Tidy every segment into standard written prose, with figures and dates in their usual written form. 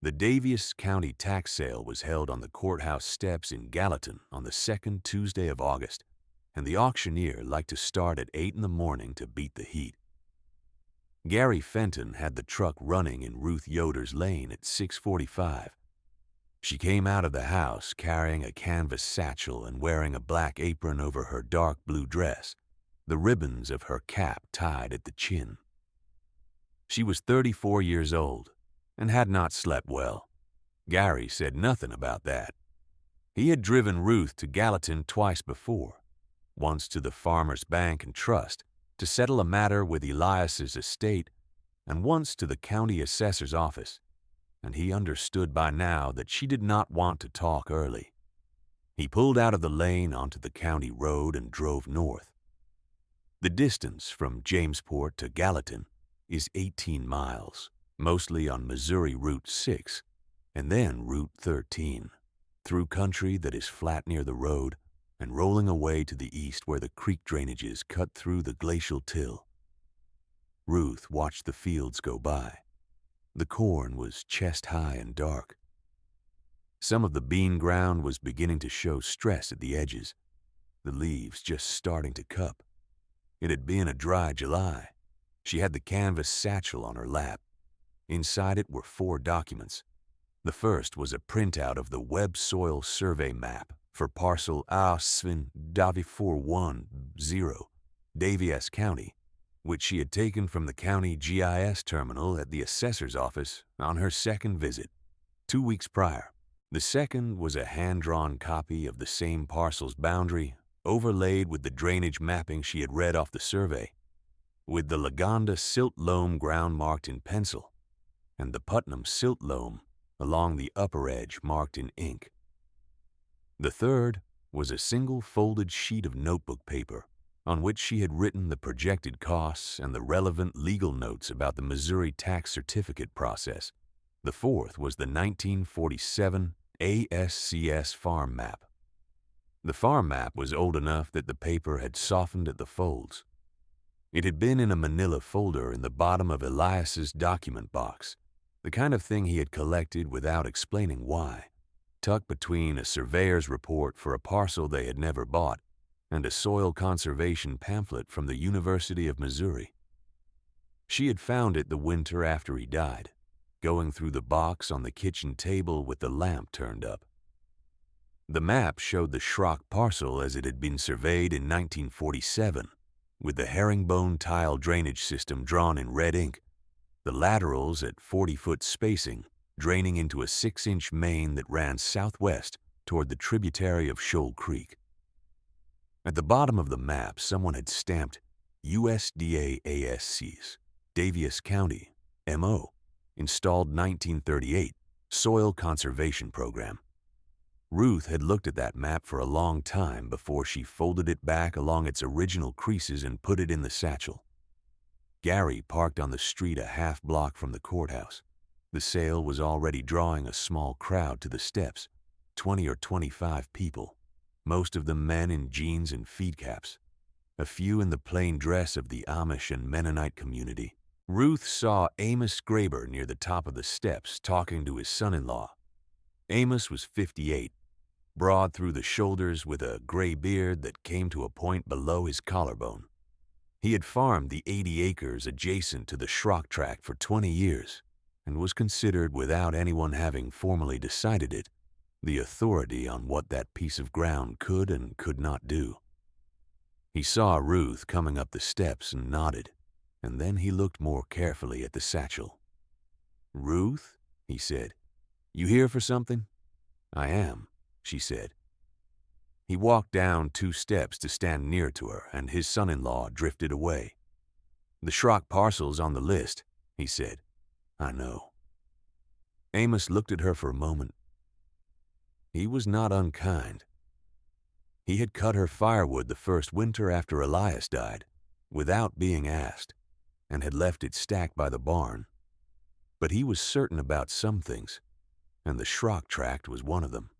The Daviess County tax sale was held on the courthouse steps in Gallatin on the second Tuesday of August, and the auctioneer liked to start at 8 in the morning to beat the heat. Gary Fenton had the truck running in Ruth Yoder's lane at 6:45. She came out of the house carrying a canvas satchel and wearing a black apron over her dark blue dress, the ribbons of her cap tied at the chin. She was 34 years old and had not slept well. Gary said nothing about that. He had driven Ruth to Gallatin twice before, once to the Farmers Bank and Trust to settle a matter with Elias's estate, and once to the county assessor's office, and he understood by now that she did not want to talk early. He pulled out of the lane onto the county road and drove north. The distance from Jamesport to Gallatin is 18 miles, mostly on Missouri Route 6, and then Route 13, through country that is flat near the road and rolling away to the east where the creek drainages cut through the glacial till. Ruth watched the fields go by. The corn was chest-high and dark. Some of the bean ground was beginning to show stress at the edges, the leaves just starting to cup. It had been a dry July. She had the canvas satchel on her lap. Inside it were 4 documents. The first was a printout of the Web Soil Survey map for parcel A-Svin Daviess 410, Daviess County, which she had taken from the county GIS terminal at the assessor's office on her second visit, 2 weeks prior. The second was a hand-drawn copy of the same parcel's boundary, overlaid with the drainage mapping she had read off the survey, with the Lagonda silt loam ground marked in pencil, and the Putnam silt loam along the upper edge marked in ink. The third was a single folded sheet of notebook paper on which she had written the projected costs and the relevant legal notes about the Missouri tax certificate process. The fourth was the 1947 ASCS farm map. The farm map was old enough that the paper had softened at the folds. It had been in a manila folder in the bottom of Elias's document box, the kind of thing he had collected without explaining why, tucked between a surveyor's report for a parcel they had never bought and a soil conservation pamphlet from the University of Missouri. She had found it the winter after he died, going through the box on the kitchen table with the lamp turned up. The map showed the Schrock parcel as it had been surveyed in 1947, with the herringbone tile drainage system drawn in red ink, the laterals at 40-foot spacing, draining into a 6-inch main that ran southwest toward the tributary of Shoal Creek. At the bottom of the map, someone had stamped USDA ASCs, Daviess County, M.O., installed 1938, Soil Conservation Program. Ruth had looked at that map for a long time before she folded it back along its original creases and put it in the satchel. Gary parked on the street a half block from the courthouse. The sale was already drawing a small crowd to the steps, 20 or 25 people, most of them men in jeans and feed caps, a few in the plain dress of the Amish and Mennonite community. Ruth saw Amos Graber near the top of the steps talking to his son-in-law. Amos was 58, broad through the shoulders with a gray beard that came to a point below his collarbone. He had farmed the 80 acres adjacent to the Schrock tract for 20 years and was considered, without anyone having formally decided it, the authority on what that piece of ground could and could not do. He saw Ruth coming up the steps and nodded, and then he looked more carefully at the satchel. "Ruth," he said, "you here for something?" "I am," she said. He walked down 2 steps to stand near to her, and his son-in-law drifted away. "The Schrock parcel's on the list," he said. "I know." Amos looked at her for a moment. He was not unkind. He had cut her firewood the first winter after Elias died, without being asked, and had left it stacked by the barn. But he was certain about some things, and the Schrock tract was one of them.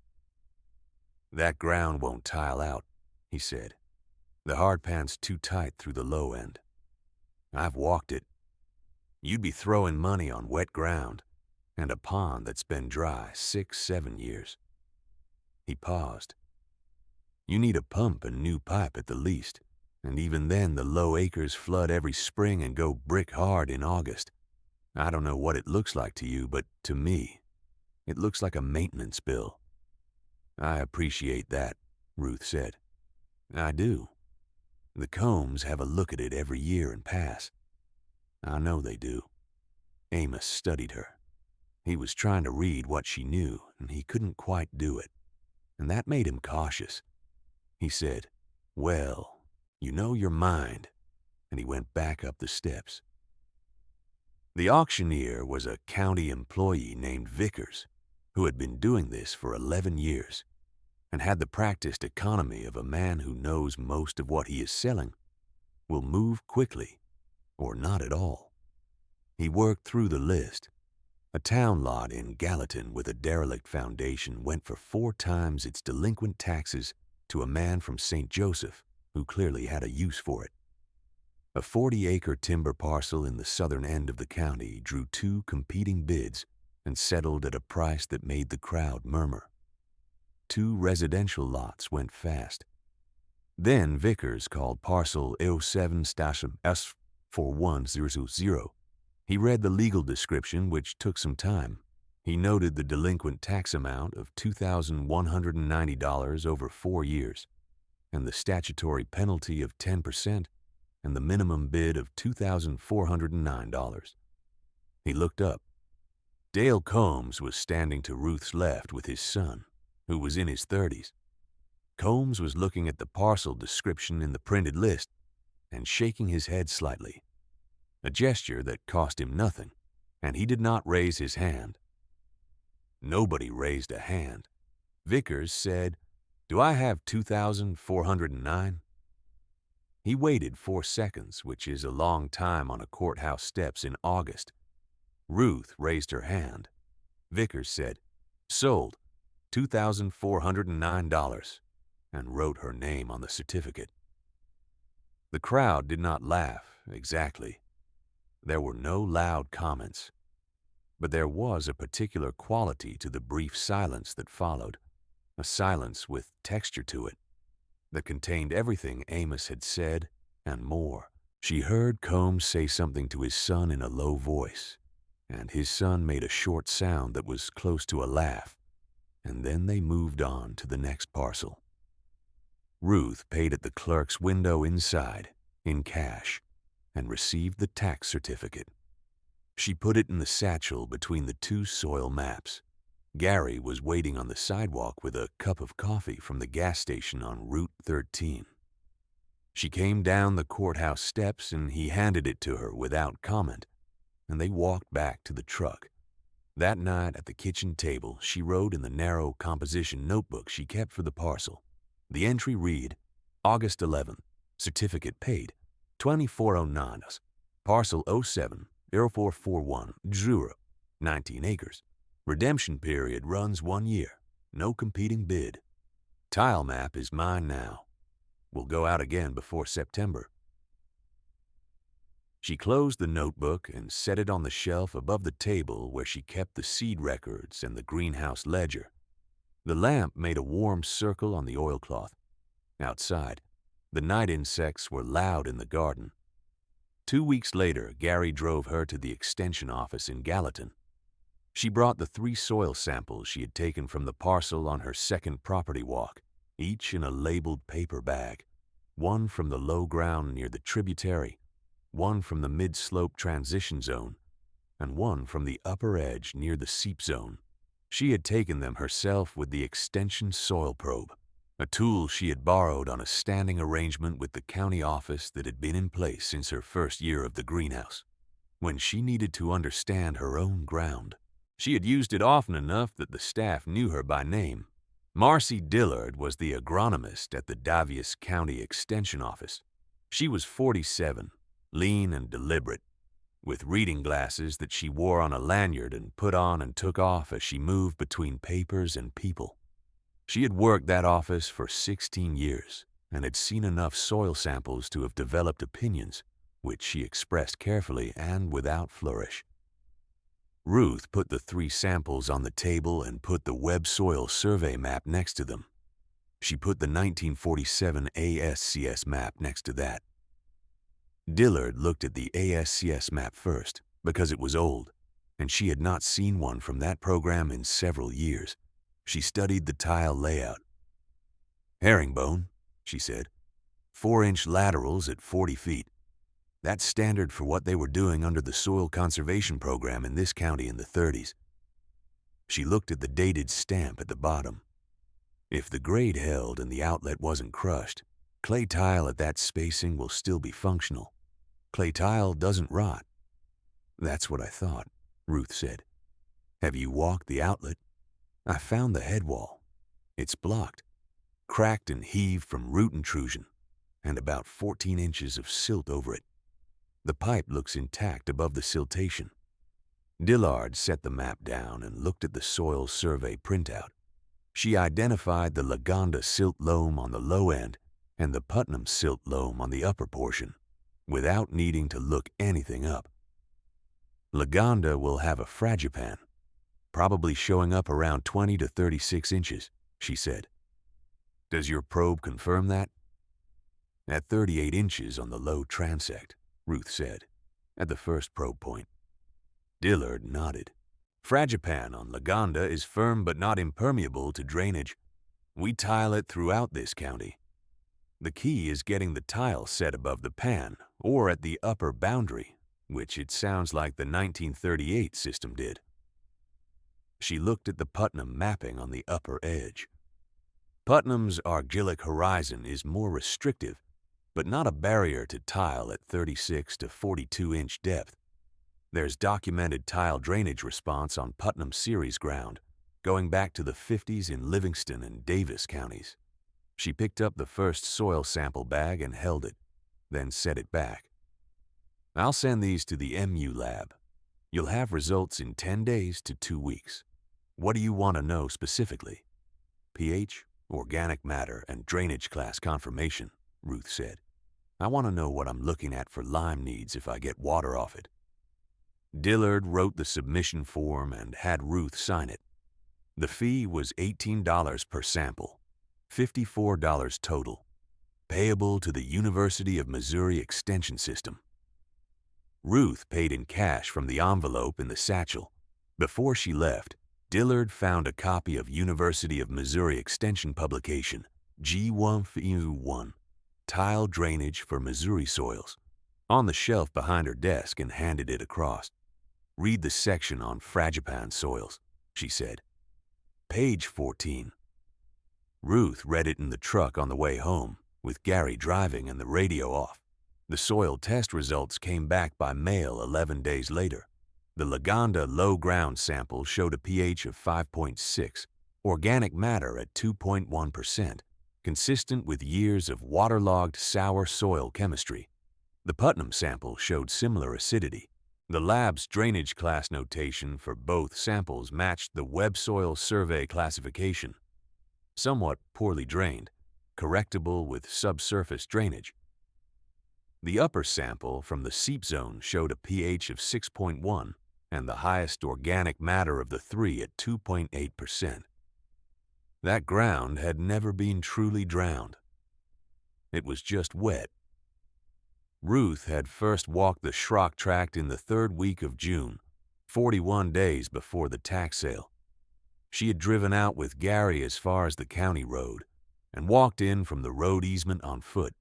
"That ground won't tile out," he said. "The hardpan's too tight through the low end. I've walked it. You'd be throwing money on wet ground, and a pond that's been dry 6, 7 years. He paused. You need a pump and new pipe at the least, and even then the low acres flood every spring and go brick hard in August. I don't know what it looks like to you, but to me, it looks like a maintenance bill. I appreciate that, Ruth said. I do. The Combs have a look at it every year and pass. I know they do. Amos studied her. He was trying to read what she knew, and he couldn't quite do it, and that made him cautious. He said, Well, you know your mind, and he went back up the steps. The auctioneer was a county employee named Vickers, who had been doing this for 11 years, and had the practiced economy of a man who knows most of what he is selling will move quickly or not at all. He worked through the list. A town lot in Gallatin with a derelict foundation went for 4 times its delinquent taxes to a man from St. Joseph who clearly had a use for it. A 40-acre timber parcel in the southern end of the county drew 2 competing bids and settled at a price that made the crowd murmur. 2 residential lots went fast. Then Vickers called parcel 07-S4100. He read the legal description, which took some time. He noted the delinquent tax amount of $2,190 over 4 years, and the statutory penalty of 10%, and the minimum bid of $2,409. He looked up. Dale Combs was standing to Ruth's left with his son, who was in his 30s. Combs was looking at the parcel description in the printed list and shaking his head slightly, a gesture that cost him nothing, and he did not raise his hand. Nobody raised a hand. Vickers said, Do I have 2,409? He waited 4 seconds, which is a long time on a courthouse steps in August. Ruth raised her hand. Vickers said, Sold, $2,409, and wrote her name on the certificate. The crowd did not laugh, exactly. There were no loud comments. But there was a particular quality to the brief silence that followed, a silence with texture to it, that contained everything Amos had said and more. She heard Combs say something to his son in a low voice, and his son made a short sound that was close to a laugh, and then they moved on to the next parcel. Ruth paid at the clerk's window inside, in cash, and received the tax certificate. She put it in the satchel between the 2 soil maps. Gary was waiting on the sidewalk with a cup of coffee from the gas station on Route 13. She came down the courthouse steps and he handed it to her without comment, and they walked back to the truck. That night at the kitchen table, she wrote in the narrow composition notebook she kept for the parcel. The entry read, August 11th, certificate paid, 2409, parcel 07-0441, Jura, 19 acres. Redemption period runs 1 year. No competing bid. Tile map is mine now. Will go out again before September. She closed the notebook and set it on the shelf above the table where she kept the seed records and the greenhouse ledger. The lamp made a warm circle on the oilcloth. Outside, the night insects were loud in the garden. 2 weeks later, Gary drove her to the extension office in Gallatin. She brought the 3 soil samples she had taken from the parcel on her second property walk, each in a labeled paper bag, 1 from the low ground near the tributary, 1 from the mid-slope transition zone, and 1 from the upper edge near the seep zone. She had taken them herself with the extension soil probe, a tool she had borrowed on a standing arrangement with the county office that had been in place since her first year of the greenhouse, when she needed to understand her own ground. She had used it often enough that the staff knew her by name. Marcy Dillard was the agronomist at the Daviess County Extension Office. She was 47, lean and deliberate, with reading glasses that she wore on a lanyard and put on and took off as she moved between papers and people. She had worked that office for 16 years and had seen enough soil samples to have developed opinions, which she expressed carefully and without flourish. Ruth put the 3 samples on the table and put the web soil survey map next to them. She put the 1947 ASCS map next to that. Dillard looked at the ASCS map first because it was old, and she had not seen one from that program in several years. She studied the tile layout. "Herringbone," she said. 4-inch laterals at 40 feet. That's standard for what they were doing under the soil conservation program in this county in the 30s. She looked at the dated stamp at the bottom. If the grade held and the outlet wasn't crushed, clay tile at that spacing will still be functional. Clay tile doesn't rot. "That's what I thought," Ruth said. "Have you walked the outlet?" "I found the head wall. It's blocked, cracked and heaved from root intrusion, and about 14 inches of silt over it. The pipe looks intact above the siltation." Dillard set the map down and looked at the soil survey printout. She identified the Lagonda silt loam on the low end and the Putnam silt loam on the upper portion, without needing to look anything up. "Lagonda will have a fragipan, probably showing up around 20 to 36 inches, she said. "Does your probe confirm that?" "At 38 inches on the low transect," Ruth said, at the first probe point. Dillard nodded. "Fragipan on Lagonda is firm but not impermeable to drainage. We tile it throughout this county. The key is getting the tile set above the pan or at the upper boundary, which it sounds like the 1938 system did." She looked at the Putnam mapping on the upper edge. Putnam's argillic horizon is more restrictive, but not a barrier to tile at 36 to 42-inch depth. There's documented tile drainage response on Putnam series ground, going back to the 50s in Livingston and Daviess counties. She picked up the first soil sample bag and held it, then set it back. "I'll send these to the MU lab. You'll have results in 10 days to 2 weeks. What do you want to know specifically?" "pH, organic matter, and drainage class confirmation," Ruth said. "I want to know what I'm looking at for lime needs if I get water off it." Dillard wrote the submission form and had Ruth sign it. The fee was $18 per sample, $54 total, payable to the University of Missouri Extension System. Ruth paid in cash from the envelope in the satchel. Before she left, Dillard found a copy of University of Missouri Extension publication, G1FU1, Tile Drainage for Missouri Soils, on the shelf behind her desk and handed it across. "Read the section on fragipan soils," she said. "Page 14. Ruth read it in the truck on the way home, with Gary driving and the radio off. The soil test results came back by mail 11 days later. The Lagonda low ground sample showed a pH of 5.6, organic matter at 2.1%, consistent with years of waterlogged sour soil chemistry. The Putnam sample showed similar acidity. The lab's drainage class notation for both samples matched the web soil survey classification. Somewhat poorly drained, correctable with subsurface drainage. The upper sample from the seep zone showed a pH of 6.1 and the highest organic matter of the 3 at 2.8%. That ground had never been truly drowned. It was just wet. Ruth had first walked the Schrock tract in the 3rd week of June, 41 days before the tax sale. She had driven out with Gary as far as the county road and walked in from the road easement on foot.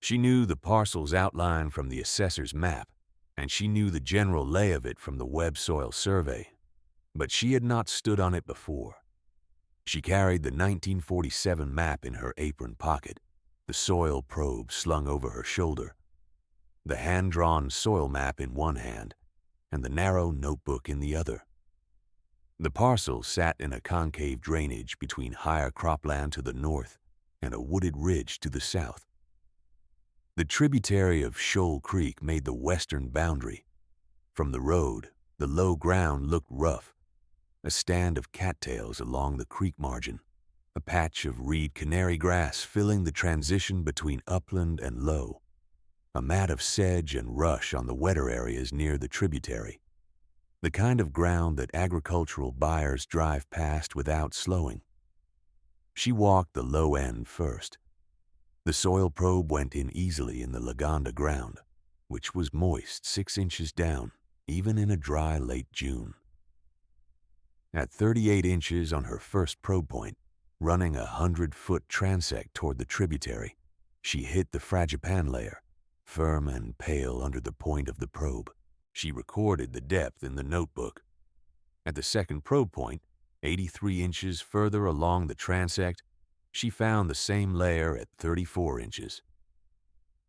She knew the parcel's outline from the assessor's map, and she knew the general lay of it from the web soil survey, but she had not stood on it before. She carried the 1947 map in her apron pocket, the soil probe slung over her shoulder, the hand-drawn soil map in one hand, and the narrow notebook in the other. The parcel sat in a concave drainage between higher cropland to the north and a wooded ridge to the south. The tributary of Shoal Creek made the western boundary. From the road, the low ground looked rough, a stand of cattails along the creek margin, a patch of reed canary grass filling the transition between upland and low, a mat of sedge and rush on the wetter areas near the tributary. the kind of ground that agricultural buyers drive past without slowing. She walked the low end first. The soil probe went in easily in the Lagonda ground, which was moist 6 inches down, even in a dry late June. At 38 inches on her first probe point, running a 100-foot transect toward the tributary, she hit the fragipan layer, firm and pale under the point of the probe. She recorded the depth in the notebook. At the second probe point, 83 inches further along the transect, she found the same layer at 34 inches.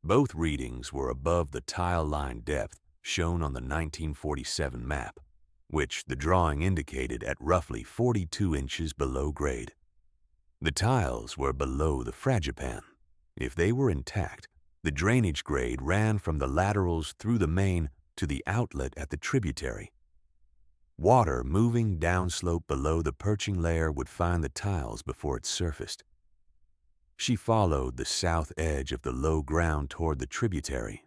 Both readings were above the tile line depth shown on the 1947 map, which the drawing indicated at roughly 42 inches below grade. The tiles were below the fragipan. If they were intact, the drainage grade ran from the laterals through the main to the outlet at the tributary. Water moving downslope below the perching layer would find the tiles before it surfaced. She followed the south edge of the low ground toward the tributary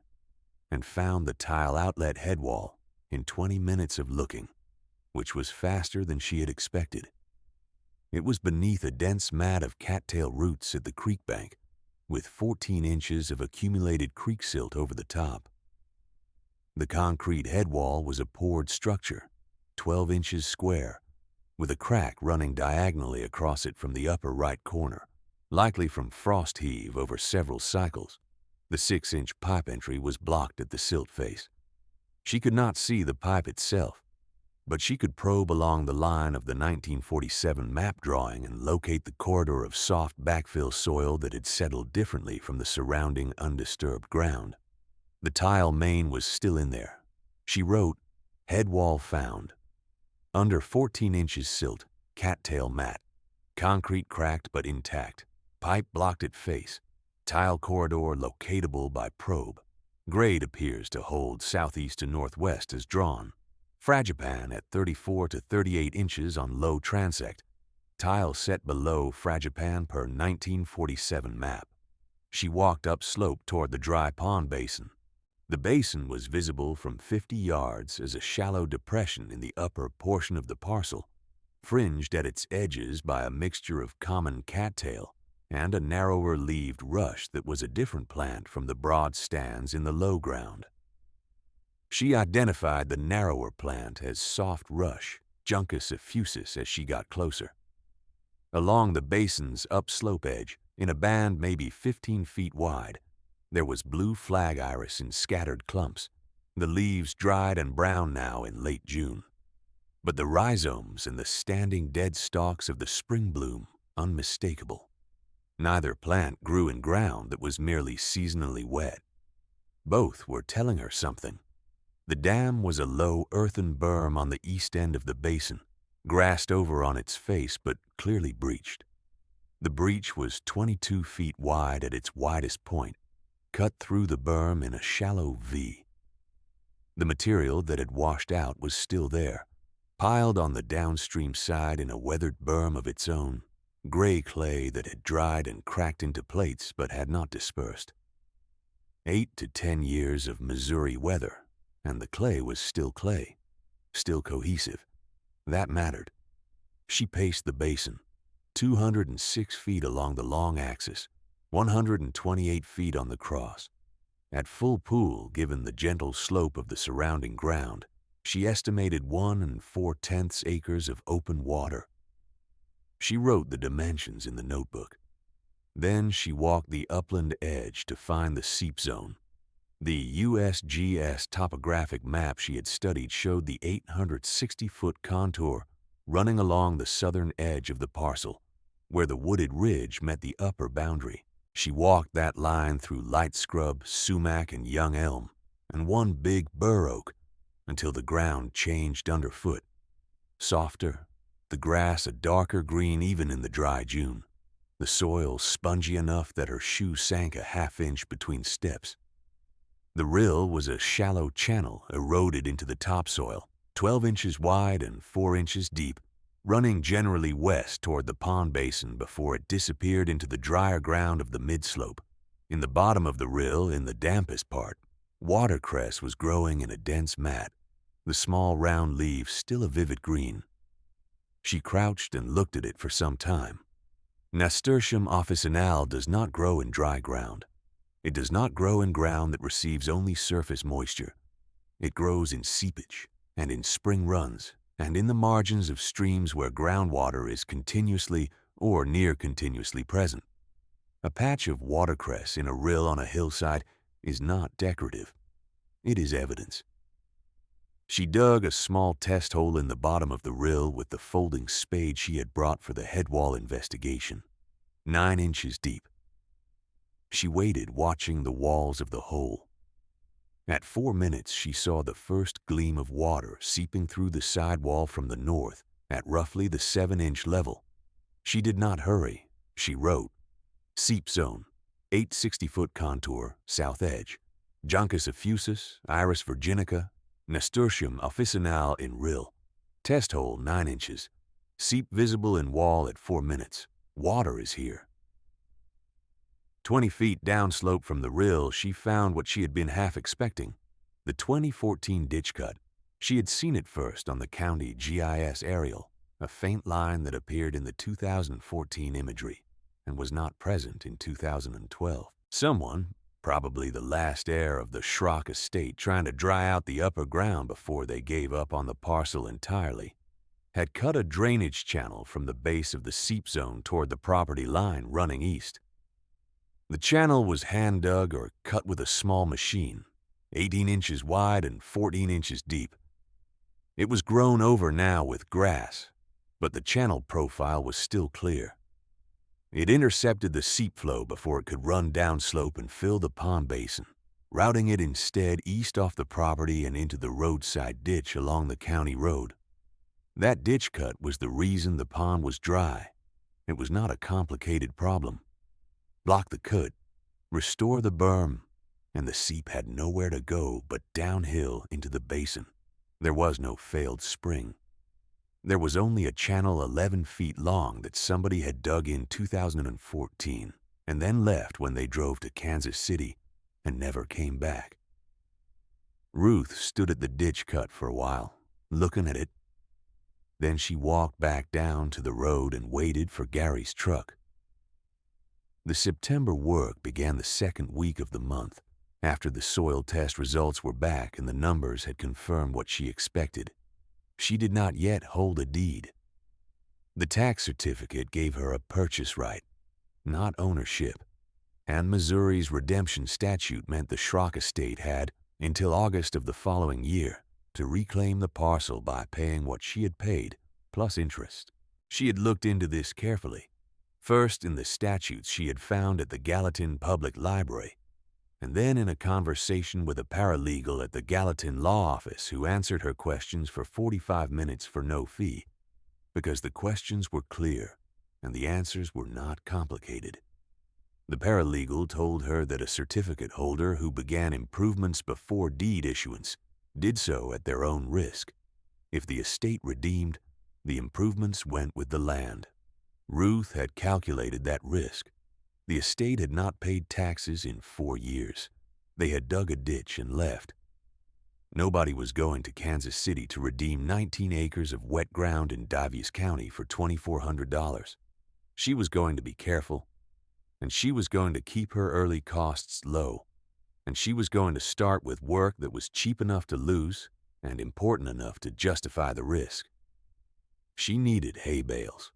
and found the tile outlet headwall in 20 minutes of looking, which was faster than she had expected. It was beneath a dense mat of cattail roots at the creek bank, with 14 inches of accumulated creek silt over the top. The concrete headwall was a poured structure, 12 inches square, with a crack running diagonally across it from the upper right corner, likely from frost heave over several cycles. The 6-inch pipe entry was blocked at the silt face. She could not see the pipe itself, but she could probe along the line of the 1947 map drawing and locate the corridor of soft backfill soil that had settled differently from the surrounding undisturbed ground. The tile main was still in there. She wrote, "Head wall found. Under 14 inches silt, cattail mat. Concrete cracked but intact. Pipe blocked at face. Tile corridor locatable by probe. Grade appears to hold southeast to northwest as drawn. Fragipan at 34 to 38 inches on low transect. Tile set below fragipan per 1947 map." She walked upslope toward the dry pond basin. The basin was visible from 50 yards as a shallow depression in the upper portion of the parcel, fringed at its edges by a mixture of common cattail and a narrower-leaved rush that was a different plant from the broad stands in the low ground. She identified the narrower plant as soft rush, Juncus effusus, as she got closer. Along the basin's upslope edge, in a band maybe 15 feet wide, there was blue flag iris in scattered clumps, the leaves dried and brown now in late June. But the rhizomes and the standing dead stalks of the spring bloom unmistakable. Neither plant grew in ground that was merely seasonally wet. Both were telling her something. The dam was a low earthen berm on the east end of the basin, grassed over on its face but clearly breached. The breach was 22 feet wide at its widest point, cut through the berm in a shallow V. The material that had washed out was still there, piled on the downstream side in a weathered berm of its own, gray clay that had dried and cracked into plates but had not dispersed. 8 to 10 years of Missouri weather, and the clay was still clay, still cohesive. That mattered. She paced the basin, 206 feet along the long axis, 128 feet on the cross. At full pool, given the gentle slope of the surrounding ground, she estimated 1 4/10 acres of open water. She wrote the dimensions in the notebook. Then she walked the upland edge to find the seep zone. The USGS topographic map she had studied showed the 860-foot contour running along the southern edge of the parcel, where the wooded ridge met the upper boundary. She walked that line through light scrub, sumac, and young elm, and one big bur oak, until the ground changed underfoot. Softer, the grass a darker green even in the dry June, the soil spongy enough that her shoe sank a half-inch between steps. The rill was a shallow channel eroded into the topsoil, 12 inches wide and 4 inches deep, running generally west toward the pond basin before it disappeared into the drier ground of the mid-slope. In the bottom of the rill, in the dampest part, watercress was growing in a dense mat, the small round leaves still a vivid green. She crouched and looked at it for some time. Nasturtium officinale does not grow in dry ground. It does not grow in ground that receives only surface moisture. It grows in seepage and in spring runs and in the margins of streams where groundwater is continuously or near continuously present. A patch of watercress in a rill on a hillside is not decorative. It is evidence. She dug a small test hole in the bottom of the rill with the folding spade she had brought for the head wall investigation, 9 inches deep. She waited, watching the walls of the hole. At 4 minutes, she saw the first gleam of water seeping through the sidewall from the north at roughly the 7-inch level. She did not hurry. She wrote, "Seep zone, 8 60-foot contour, south edge. Juncus effusus, Iris virginica, Nasturtium officinale in rill. Test hole 9 inches. Seep visible in wall at 4 minutes. Water is here." 20 feet downslope from the rill, she found what she had been half expecting, the 2014 ditch cut. She had seen it first on the county GIS aerial, a faint line that appeared in the 2014 imagery and was not present in 2012. Someone, probably the last heir of the Schrock estate trying to dry out the upper ground before they gave up on the parcel entirely, had cut a drainage channel from the base of the seep zone toward the property line running east. The channel was hand-dug or cut with a small machine, 18 inches wide and 14 inches deep. It was grown over now with grass, but the channel profile was still clear. It intercepted the seep flow before it could run downslope and fill the pond basin, routing it instead east off the property and into the roadside ditch along the county road. That ditch cut was the reason the pond was dry. It was not a complicated problem. Block the cut, restore the berm, and the seep had nowhere to go but downhill into the basin. There was no failed spring. There was only a channel 11 feet long that somebody had dug in 2014 and then left when they drove to Kansas City and never came back. Ruth stood at the ditch cut for a while, looking at it. Then she walked back down to the road and waited for Gary's truck. The September work began the second week of the month, after the soil test results were back and the numbers had confirmed what she expected. She did not yet hold a deed. The tax certificate gave her a purchase right, not ownership, and Missouri's redemption statute meant the Schrock estate had until August of the following year to reclaim the parcel by paying what she had paid, plus interest. She had looked into this carefully, first in the statutes she had found at the Gallatin Public Library, and then in a conversation with a paralegal at the Gallatin Law Office who answered her questions for 45 minutes for no fee, because the questions were clear and the answers were not complicated. The paralegal told her that a certificate holder who began improvements before deed issuance did so at their own risk. If the estate redeemed, the improvements went with the land. Ruth had calculated that risk. The estate had not paid taxes in 4 years. They had dug a ditch and left. Nobody was going to Kansas City to redeem 19 acres of wet ground in Daviess County for $2,400. She was going to be careful, and she was going to keep her early costs low, and she was going to start with work that was cheap enough to lose and important enough to justify the risk. She needed hay bales.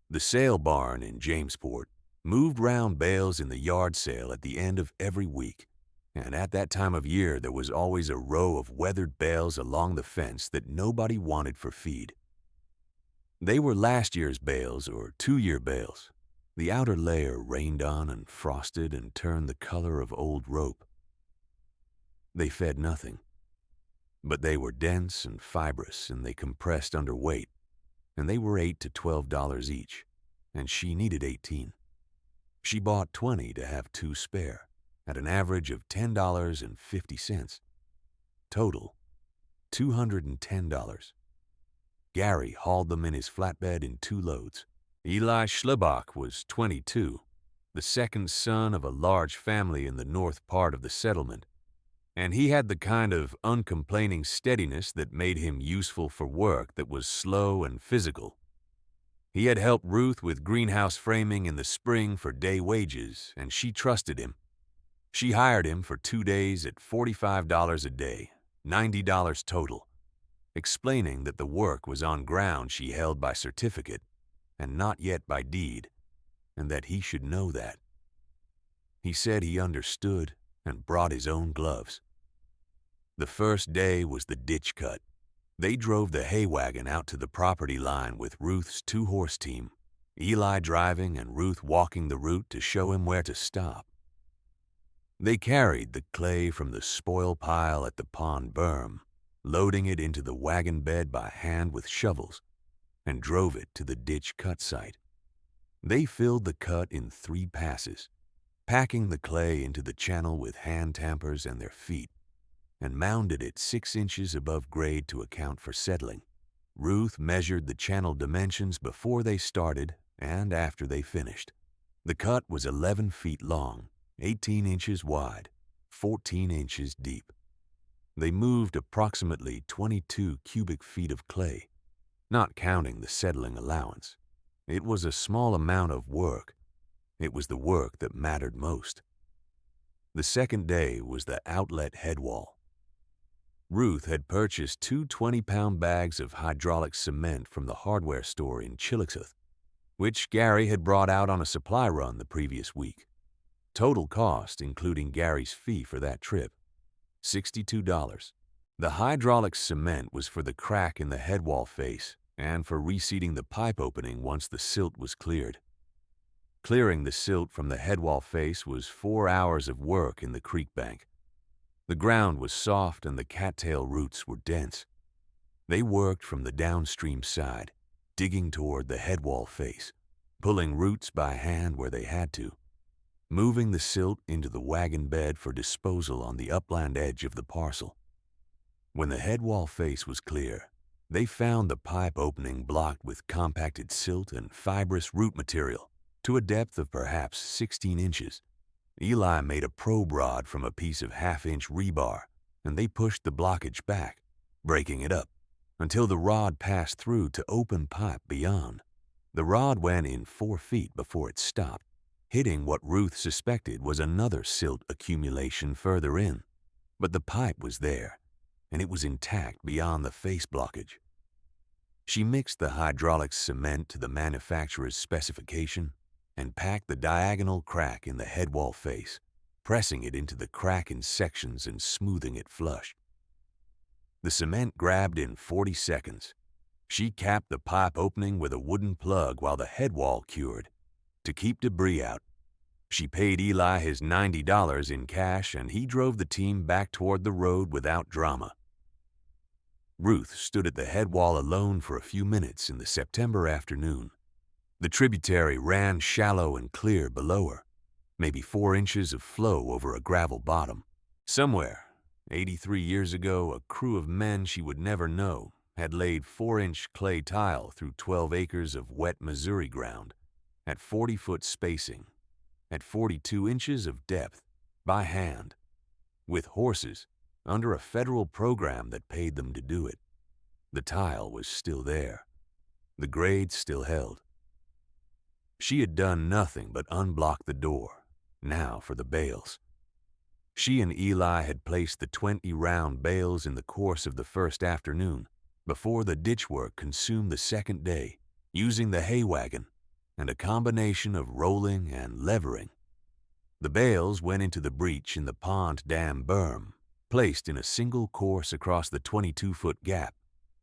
The sale barn in Jamesport moved round bales in the yard sale at the end of every week, and at that time of year there was always a row of weathered bales along the fence that nobody wanted for feed. They were last year's bales or 2-year bales. The outer layer rained on and frosted and turned the color of old rope. They fed nothing, but they were dense and fibrous and they compressed under weight, and they were $8 to $12 each, and she needed 18. She bought 20 to have 2 spare, at an average of $10.50. Total, $210. Gary hauled them in his flatbed in 2 loads. Eli Schlebach was 22, the second son of a large family in the north part of the settlement. And he had the kind of uncomplaining steadiness that made him useful for work that was slow and physical. He had helped Ruth with greenhouse framing in the spring for day wages, and she trusted him. She hired him for 2 days at $45 a day, $90 total, explaining that the work was on ground she held by certificate and not yet by deed, and that he should know that. He said he understood and brought his own gloves. The first day was the ditch cut. They drove the hay wagon out to the property line with Ruth's 2-horse team, Eli driving and Ruth walking the route to show him where to stop. They carried the clay from the spoil pile at the pond berm, loading it into the wagon bed by hand with shovels, and drove it to the ditch cut site. They filled the cut in 3 passes, packing the clay into the channel with hand tampers and their feet, and mounded it 6 inches above grade to account for settling. Ruth measured the channel dimensions before they started and after they finished. The cut was 11 feet long, 18 inches wide, 14 inches deep. They moved approximately 22 cubic feet of clay, not counting the settling allowance. It was a small amount of work. It was the work that mattered most. The second day was the outlet head wall. Ruth had purchased 2 20-pound bags of hydraulic cement from the hardware store in Chillicothe, which Gary had brought out on a supply run the previous week. Total cost, including Gary's fee for that trip, $62. The hydraulic cement was for the crack in the head wall face and for reseating the pipe opening once the silt was cleared. Clearing the silt from the head wall face was 4 hours of work in the creek bank. The ground was soft and the cattail roots were dense. They worked from the downstream side, digging toward the head wall face, pulling roots by hand where they had to, moving the silt into the wagon bed for disposal on the upland edge of the parcel. When the head wall face was clear, they found the pipe opening blocked with compacted silt and fibrous root material to a depth of perhaps 16 inches. Eli made a probe rod from a piece of 1/2-inch rebar, and they pushed the blockage back, breaking it up, until the rod passed through to open pipe beyond. The rod went in 4 feet before it stopped, hitting what Ruth suspected was another silt accumulation further in. But the pipe was there, and it was intact beyond the face blockage. She mixed the hydraulic cement to the manufacturer's specification and packed the diagonal crack in the head wall face, pressing it into the crack in sections and smoothing it flush. The cement grabbed in 40 seconds. She capped the pipe opening with a wooden plug while the head wall cured. To keep debris out, she paid Eli his $90 in cash, and he drove the team back toward the road without drama. Ruth stood at the head wall alone for a few minutes in the September afternoon. The tributary ran shallow and clear below her, maybe 4 inches of flow over a gravel bottom. Somewhere, 83 years ago, a crew of men she would never know had laid 4-inch clay tile through 12 acres of wet Missouri ground at 40-foot spacing, at 42 inches of depth, by hand, with horses, under a federal program that paid them to do it. The tile was still there. The grade still held. She had done nothing but unblock the door, now for the bales. She and Eli had placed the 20-round bales in the course of the first afternoon, before the ditch work consumed the second day, using the hay wagon and a combination of rolling and levering. The bales went into the breach in the pond dam berm, placed in a single course across the 22-foot gap,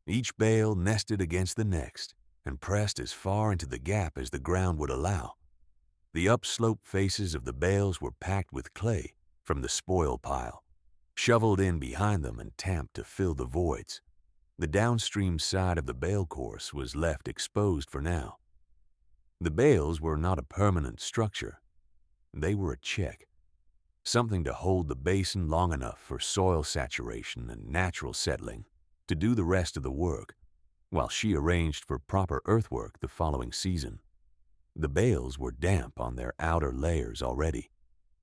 each bale nested against the next and pressed as far into the gap as the ground would allow. The upslope faces of the bales were packed with clay from the spoil pile, shoveled in behind them and tamped to fill the voids. The downstream side of the bale course was left exposed for now. The bales were not a permanent structure. They were a check, something to hold the basin long enough for soil saturation and natural settling to do the rest of the work, while she arranged for proper earthwork the following season. The bales were damp on their outer layers already,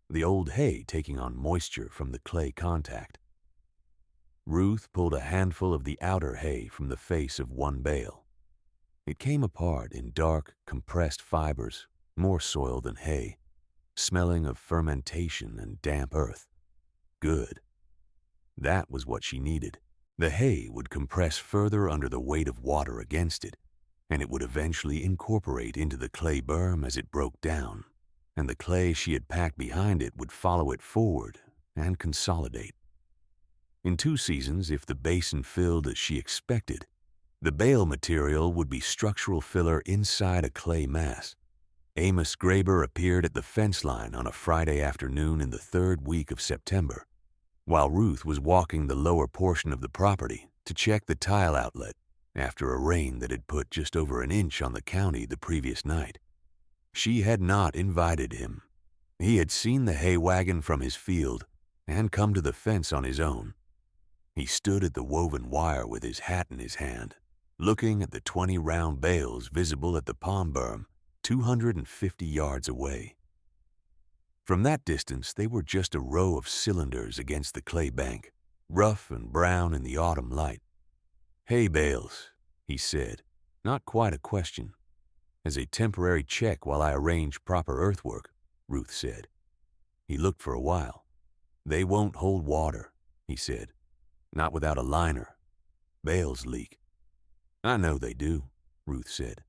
the old hay taking on moisture from the clay contact. Ruth pulled a handful of the outer hay from the face of one bale. It came apart in dark, compressed fibers, more soil than hay, smelling of fermentation and damp earth. Good. That was what she needed. The hay would compress further under the weight of water against it, and it would eventually incorporate into the clay berm as it broke down, and the clay she had packed behind it would follow it forward and consolidate. In 2 seasons, if the basin filled as she expected, the bale material would be structural filler inside a clay mass. Amos Graber appeared at the fence line on a Friday afternoon in the 3rd week of September, while Ruth was walking the lower portion of the property to check the tile outlet after a rain that had put just over an inch on the county the previous night. She had not invited him. He had seen the hay wagon from his field and come to the fence on his own. He stood at the woven wire with his hat in his hand, looking at the 20 round bales visible at the pond berm 250 yards away. From that distance, they were just a row of cylinders against the clay bank, rough and brown in the autumn light. "Hay bales," he said, not quite a question. "As a temporary check while I arrange proper earthwork," Ruth said. He looked for a while. "They won't hold water," he said. "Not without a liner. Bales leak." "I know they do," Ruth said.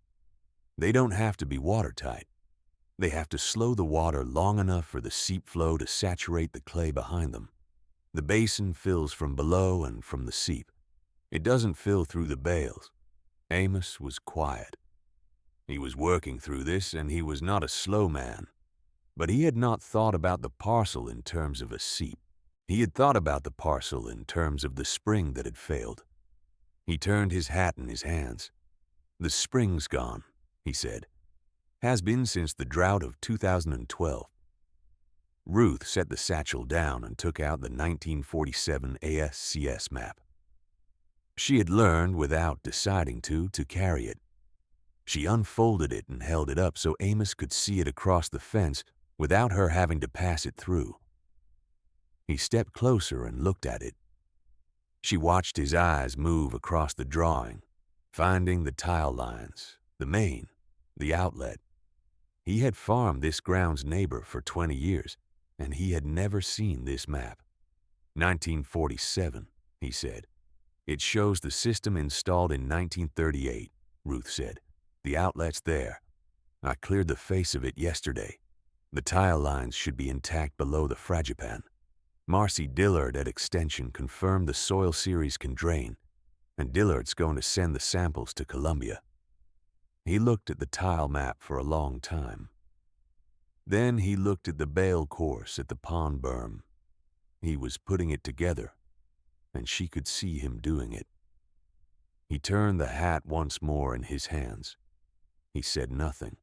"They don't have to be watertight. They have to slow the water long enough for the seep flow to saturate the clay behind them. The basin fills from below and from the seep. It doesn't fill through the bales." Amos was quiet. He was working through this, and he was not a slow man. But he had not thought about the parcel in terms of a seep. He had thought about the parcel in terms of the spring that had failed. He turned his hat in his hands. "The spring's gone," he said. "Has been since the drought of 2012. Ruth set the satchel down and took out the 1947 ASCS map. She had learned, without deciding to carry it. She unfolded it and held it up so Amos could see it across the fence without her having to pass it through. He stepped closer and looked at it. She watched his eyes move across the drawing, finding the tile lines, the main, the outlet. He had farmed this ground's neighbor for 20 years, and he had never seen this map. 1947, he said. "It shows the system installed in 1938, Ruth said. "The outlet's there. I cleared the face of it yesterday. The tile lines should be intact below the fragipan. Marcy Dillard at Extension confirmed the soil series can drain, and Dillard's going to send the samples to Columbia." He looked at the tile map for a long time. Then he looked at the bale course at the pond berm. He was putting it together, and she could see him doing it. He turned the hat once more in his hands. He said nothing.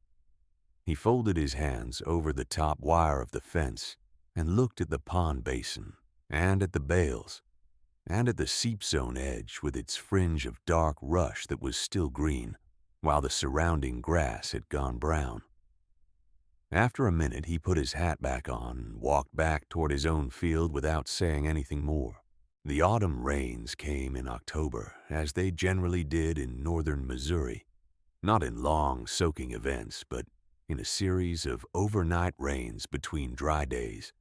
He folded his hands over the top wire of the fence and looked at the pond basin and at the bales and at the seep zone edge with its fringe of dark rush that was still green, while the surrounding grass had gone brown. After a minute, he put his hat back on and walked back toward his own field without saying anything more. The autumn rains came in October, as they generally did in northern Missouri, not in long, soaking events, but in a series of overnight rains between dry days,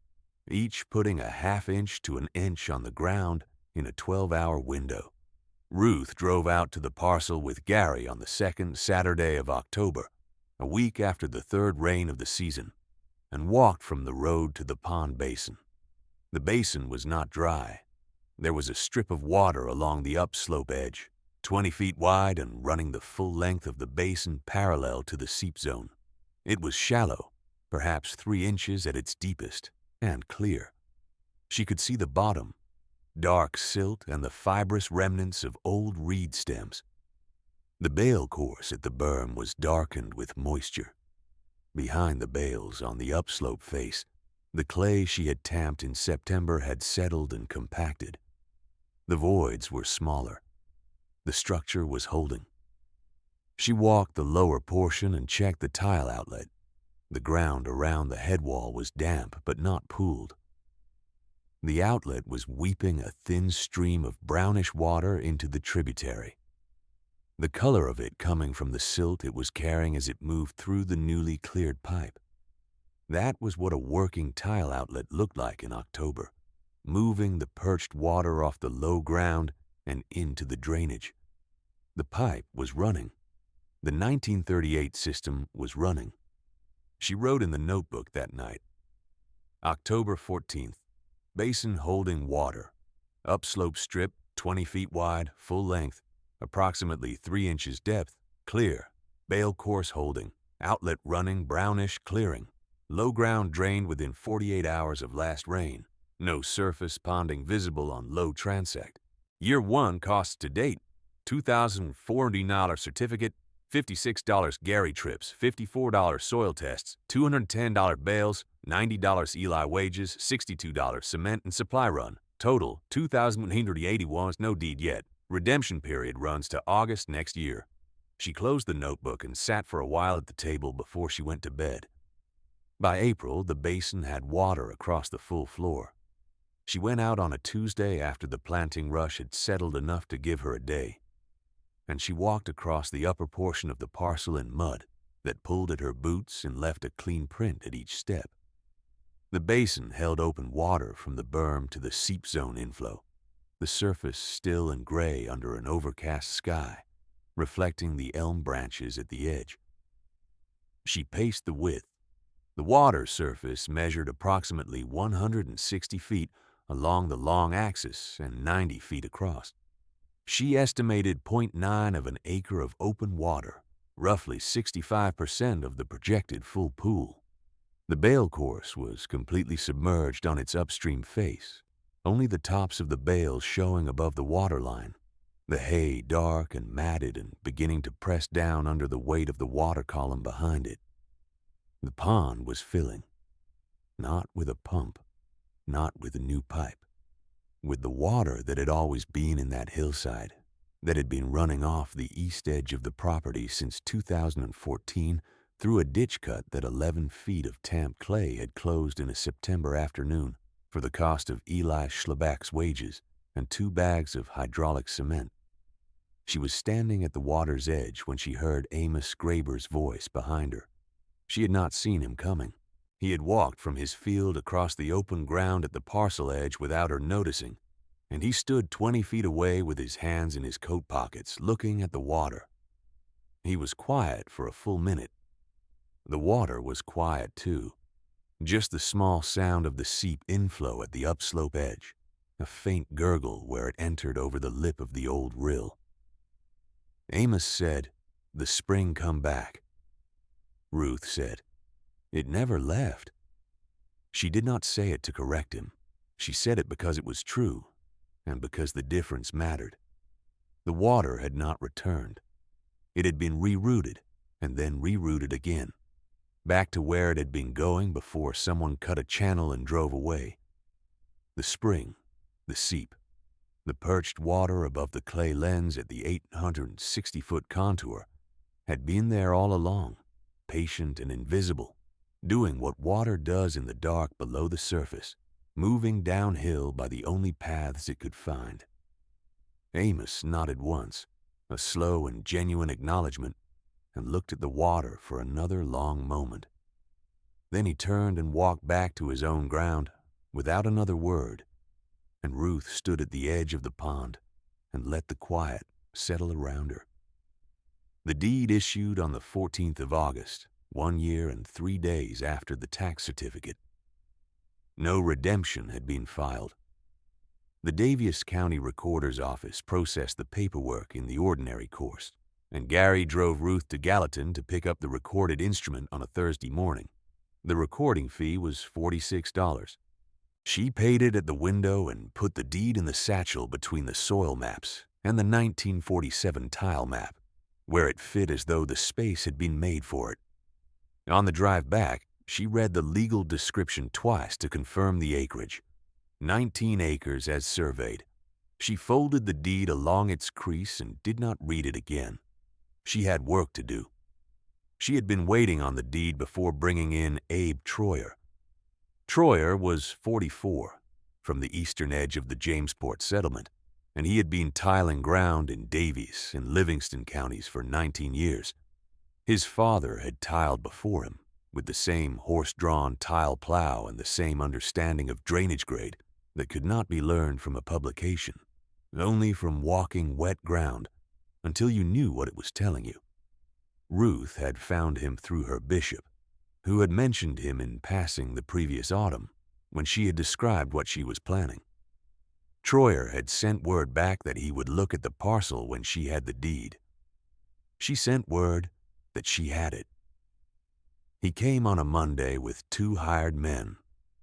each putting a half-inch to an inch on the ground in a 12-hour window. Ruth drove out to the parcel with Gary on the 2nd Saturday of October, a week after the 3rd rain of the season, and walked from the road to the pond basin. The basin was not dry. There was a strip of water along the upslope edge, 20 feet wide and running the full length of the basin parallel to the seep zone. It was shallow, perhaps 3 inches at its deepest, and clear. She could see the bottom, dark silt and the fibrous remnants of old reed stems. The bale course at the berm was darkened with moisture. Behind the bales on the upslope face, the clay she had tamped in September had settled and compacted. The voids were smaller. The structure was holding. She walked the lower portion and checked the tile outlet. The ground around the head wall was damp but not pooled. The outlet was weeping a thin stream of brownish water into the tributary, the color of it coming from the silt it was carrying as it moved through the newly cleared pipe. That was what a working tile outlet looked like in October, moving the perched water off the low ground and into the drainage. The pipe was running. The 1938 system was running. She wrote in the notebook that night, October 14th, basin holding water, upslope strip 20 feet wide, full length, approximately 3 inches depth, clear, bale course holding, outlet running, brownish, clearing, low ground drained within 48 hours of last rain, no surface ponding visible on low transect. Year 1 costs to date, $2,400 certificate, $56 Gary trips, $54 soil tests, $210 bales, $90 Eli wages, $62 cement and supply run. Total, $2,181, no deed yet. Redemption period runs to August next year. She closed the notebook and sat for a while at the table before she went to bed. By April, the basin had water across the full floor. She went out on a Tuesday after the planting rush had settled enough to give her a day, and she walked across the upper portion of the parcel in mud that pulled at her boots and left a clean print at each step. The basin held open water from the berm to the seep zone inflow, the surface still and gray under an overcast sky, reflecting the elm branches at the edge. She paced the width. The water surface measured approximately 160 feet along the long axis and 90 feet across. She estimated 0.9 of an acre of open water, roughly 65% of the projected full pool. The bale course was completely submerged on its upstream face, only the tops of the bales showing above the waterline, the hay dark and matted and beginning to press down under the weight of the water column behind it. The pond was filling, not with a pump, not with a new pipe, with the water that had always been in that hillside, that had been running off the east edge of the property since 2014 through a ditch cut that 11 feet of tamped clay had closed in a September afternoon for the cost of Eli Schlabach's wages and 2 bags of hydraulic cement. She was standing at the water's edge when she heard Amos Graber's voice behind her. She had not seen him coming. He had walked from his field across the open ground at the parcel edge without her noticing, and he stood 20 feet away with his hands in his coat pockets, looking at the water. He was quiet for a full minute. The water was quiet, too. Just the small sound of the seep inflow at the upslope edge, a faint gurgle where it entered over the lip of the old rill. Amos said, "The spring come back." Ruth said, "It never left." She did not say it to correct him. She said it because it was true, and because the difference mattered. The water had not returned. It had been rerouted, and then rerouted again, back to where it had been going before someone cut a channel and drove away. The spring, the seep, the perched water above the clay lens at the 860-foot contour had been there all along, patient and invisible, doing what water does in the dark below the surface, moving downhill by the only paths it could find. Amos nodded once, a slow and genuine acknowledgement, and looked at the water for another long moment. Then he turned and walked back to his own ground without another word, and Ruth stood at the edge of the pond and let the quiet settle around her. The deed issued on the 14th of August, 1 year and 3 days after the tax certificate. No redemption had been filed. The Daviess County Recorder's Office processed the paperwork in the ordinary course, and Gary drove Ruth to Gallatin to pick up the recorded instrument on a Thursday morning. The recording fee was $46. She paid it at the window and put the deed in the satchel between the soil maps and the 1947 tile map, where it fit as though the space had been made for it. On the drive back, she read the legal description twice to confirm the acreage. 19 acres as surveyed. She folded the deed along its crease and did not read it again. She had work to do. She had been waiting on the deed before bringing in Abe Troyer. Troyer was 44, from the eastern edge of the Jamesport settlement, and he had been tiling ground in Daviess and Livingston counties for 19 years. His father had tiled before him, with the same horse-drawn tile plow and the same understanding of drainage grade that could not be learned from a publication, only from walking wet ground until you knew what it was telling you. Ruth had found him through her bishop, who had mentioned him in passing the previous autumn when she had described what she was planning. Troyer had sent word back that he would look at the parcel when she had the deed. She sent word that she had it. He came on a Monday with 2 hired men,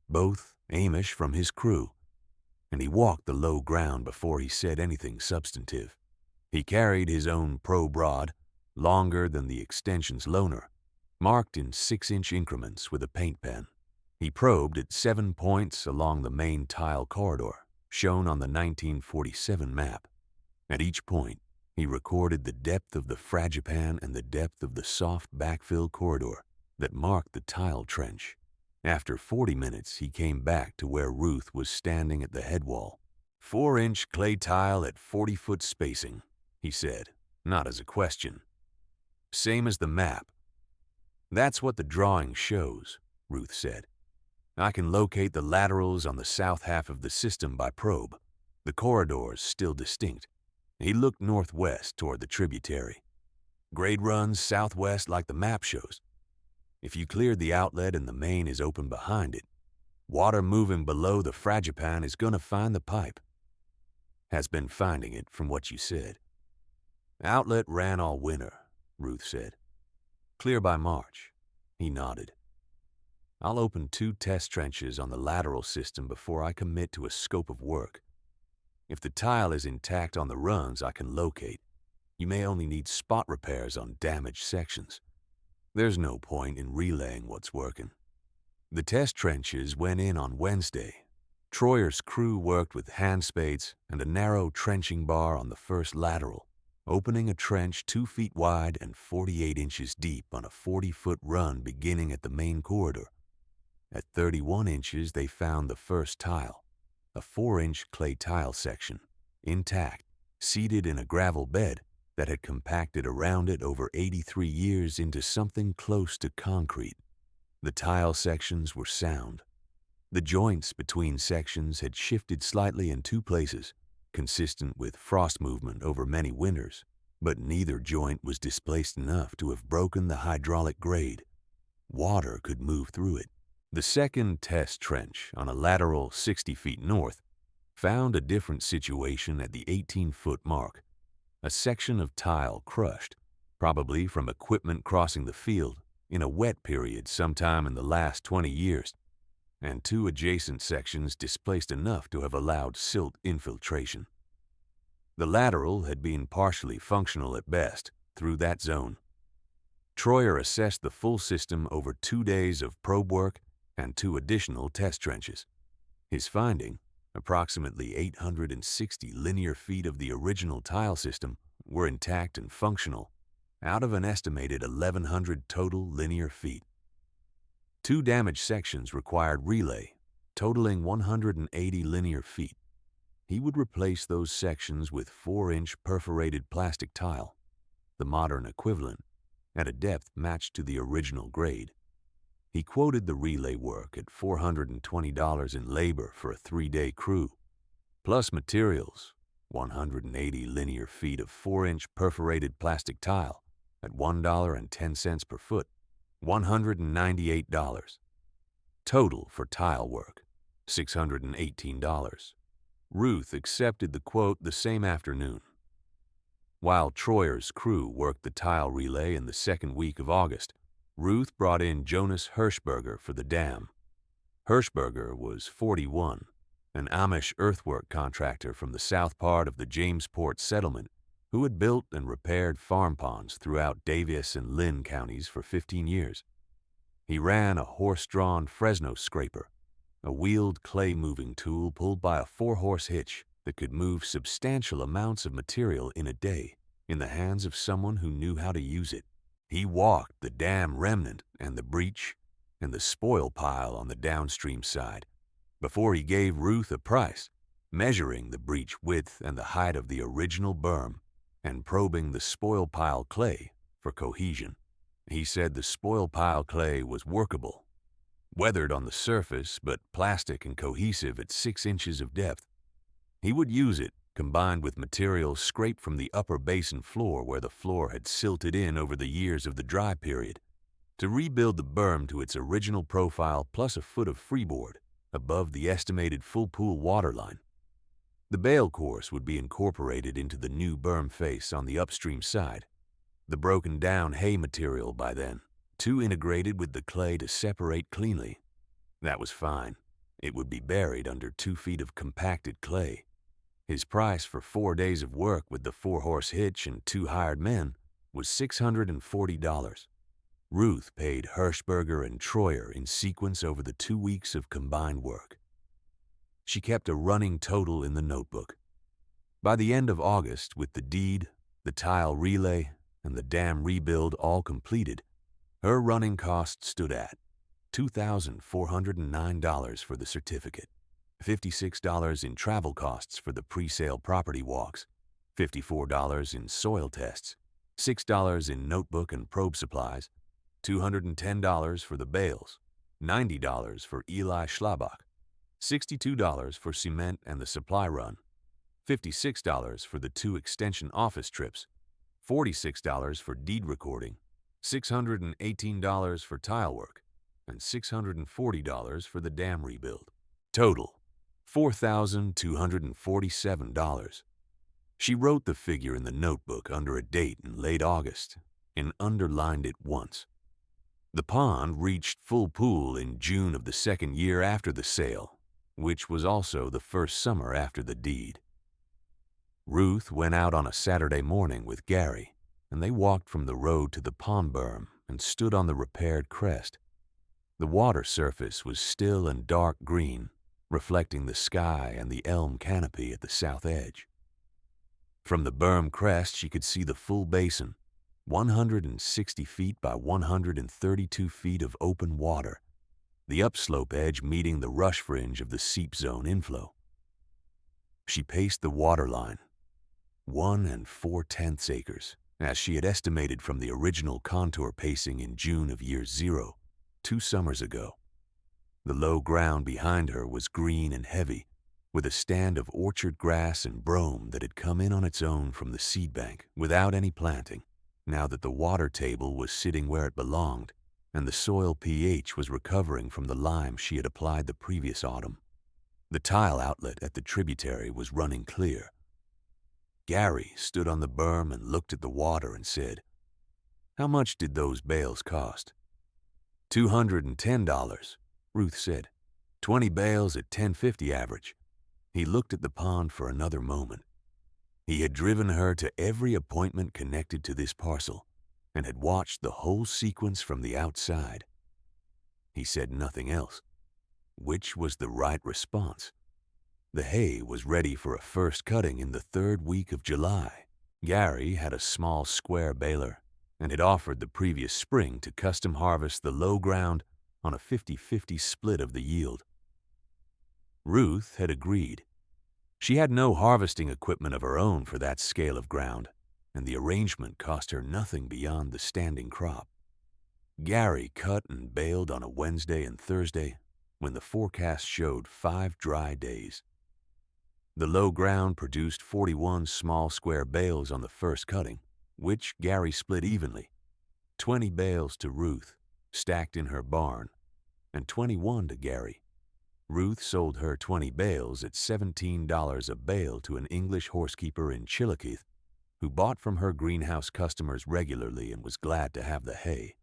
both Amish from his crew, and he walked the low ground before he said anything substantive. He carried his own probe rod, longer than the extension's loaner, marked in 6-inch increments with a paint pen. He probed at 7 points along the main tile corridor, shown on the 1947 map. At each point, he recorded the depth of the fragipan and the depth of the soft backfill corridor that marked the tile trench. After 40 minutes, he came back to where Ruth was standing at the head wall. 4-inch clay tile at 40-foot spacing, he said, not as a question. Same as the map. That's what the drawing shows, Ruth said. I can locate the laterals on the south half of the system by probe. The corridor's still distinct. He looked northwest toward the tributary. Grade runs southwest like the map shows. If you cleared the outlet and the main is open behind it, water moving below the fragipan is going to find the pipe. Has been finding it from what you said. Outlet ran all winter, Ruth said. Clear by March. He nodded. I'll open 2 test trenches on the lateral system before I commit to a scope of work. If the tile is intact on the runs I can locate, you may only need spot repairs on damaged sections. There's no point in relaying what's working. The test trenches went in on Wednesday. Troyer's crew worked with hand spades and a narrow trenching bar on the first lateral, opening a trench 2 feet wide and 48 inches deep on a 40-foot run beginning at the main corridor. At 31 inches, they found the first tile, a 4-inch clay tile section, intact, seated in a gravel bed that had compacted around it over 83 years into something close to concrete. The tile sections were sound. The joints between sections had shifted slightly in 2 places, consistent with frost movement over many winters, but neither joint was displaced enough to have broken the hydraulic grade. Water could move through it. The second test trench, on a lateral 60 feet north, found a different situation at the 18-foot mark. A section of tile crushed, probably from equipment crossing the field in a wet period sometime in the last 20 years, and 2 adjacent sections displaced enough to have allowed silt infiltration. The lateral had been partially functional at best through that zone. Troyer assessed the full system over 2 days of probe work and 2 additional test trenches. His finding, approximately 860 linear feet of the original tile system, were intact and functional, out of an estimated 1,100 total linear feet. 2 damaged sections required relay, totaling 180 linear feet. He would replace those sections with 4-inch perforated plastic tile, the modern equivalent, at a depth matched to the original grade. He quoted the relay work at $420 in labor for a 3-day crew, plus materials, 180 linear feet of 4-inch perforated plastic tile at $1.10 per foot, $198. Total for tile work, $618. Ruth accepted the quote the same afternoon. While Troyer's crew worked the tile relay in the second week of August, Ruth brought in Jonas Hirschberger for the dam. Hirschberger was 41, an Amish earthwork contractor from the south part of the Jamesport settlement who had built and repaired farm ponds throughout Daviess and Lynn counties for 15 years. He ran a horse-drawn Fresno scraper, a wheeled clay-moving tool pulled by a 4-horse hitch that could move substantial amounts of material in a day in the hands of someone who knew how to use it. He walked the dam remnant and the breach and the spoil pile on the downstream side, before he gave Ruth a price, measuring the breach width and the height of the original berm and probing the spoil pile clay for cohesion. He said the spoil pile clay was workable, weathered on the surface but plastic and cohesive at 6 inches of depth. He would use it, combined with materials scraped from the upper basin floor where the floor had silted in over the years of the dry period, to rebuild the berm to its original profile plus a foot of freeboard above the estimated full pool waterline. The bale course would be incorporated into the new berm face on the upstream side. The broken down hay material by then, too integrated with the clay to separate cleanly. That was fine. It would be buried under 2 feet of compacted clay. His price for 4 days of work with the 4-horse hitch and 2 hired men was $640. Ruth paid Hirschberger and Troyer in sequence over the 2 weeks of combined work. She kept a running total in the notebook. By the end of August, with the deed, the tile relay, and the dam rebuild all completed, her running costs stood at $2,409 for the certificate, $56 in travel costs for the pre-sale property walks, $54 in soil tests, $6 in notebook and probe supplies, $210 for the bales, $90 for Eli Schlabach, $62 for cement and the supply run, $56 for the 2 extension office trips, $46 for deed recording, $618 for tile work, and $640 for the dam rebuild. Total, $4,247. She wrote the figure in the notebook under a date in late August and underlined it once. The pond reached full pool in June of the 2nd year after the sale, which was also the first summer after the deed. Ruth went out on a Saturday morning with Gary, and they walked from the road to the pond berm and stood on the repaired crest. The water surface was still and dark green, reflecting the sky and the elm canopy at the south edge. From the berm crest, she could see the full basin, 160 feet by 132 feet of open water, the upslope edge meeting the rush fringe of the seep zone inflow. She paced the waterline, 1 4/10 acres, as she had estimated from the original contour pacing in June of year 0, 2 summers ago. The low ground behind her was green and heavy, with a stand of orchard grass and brome that had come in on its own from the seed bank without any planting, now that the water table was sitting where it belonged and the soil pH was recovering from the lime she had applied the previous autumn. The tile outlet at the tributary was running clear. Gary stood on the berm and looked at the water and said, "How much did those bales cost?" $210, Ruth said. 20 bales at $10.50 average. He looked at the pond for another moment. He had driven her to every appointment connected to this parcel and had watched the whole sequence from the outside. He said nothing else, which was the right response. The hay was ready for a first cutting in the 3rd week of July. Gary had a small square baler and had offered the previous spring to custom harvest the low ground on a 50-50 split of the yield. Ruth had agreed. She had no harvesting equipment of her own for that scale of ground, and the arrangement cost her nothing beyond the standing crop. Gary cut and baled on a Wednesday and Thursday when the forecast showed 5 dry days. The low ground produced 41 small square bales on the first cutting, which Gary split evenly, 20 bales to Ruth, stacked in her barn, and 21 to Gary. Ruth sold her 20 bales at $17 a bale to an English horsekeeper in Chillicothe, who bought from her greenhouse customers regularly and was glad to have the hay.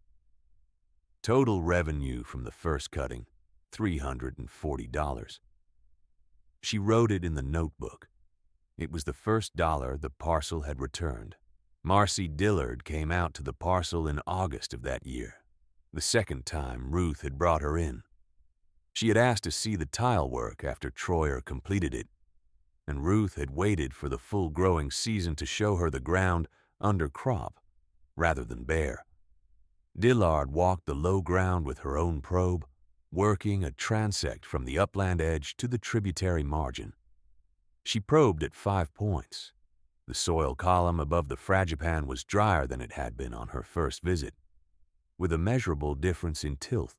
Total revenue from the first cutting, $340. She wrote it in the notebook. It was the first dollar the parcel had returned. Marcy Dillard came out to the parcel in August of that year, the second time Ruth had brought her in. She had asked to see the tile work after Troyer completed it, and Ruth had waited for the full growing season to show her the ground under crop rather than bare. Dillard walked the low ground with her own probe, working a transect from the upland edge to the tributary margin. She probed at 5 points. The soil column above the fragipan was drier than it had been on her first visit, with a measurable difference in tilth,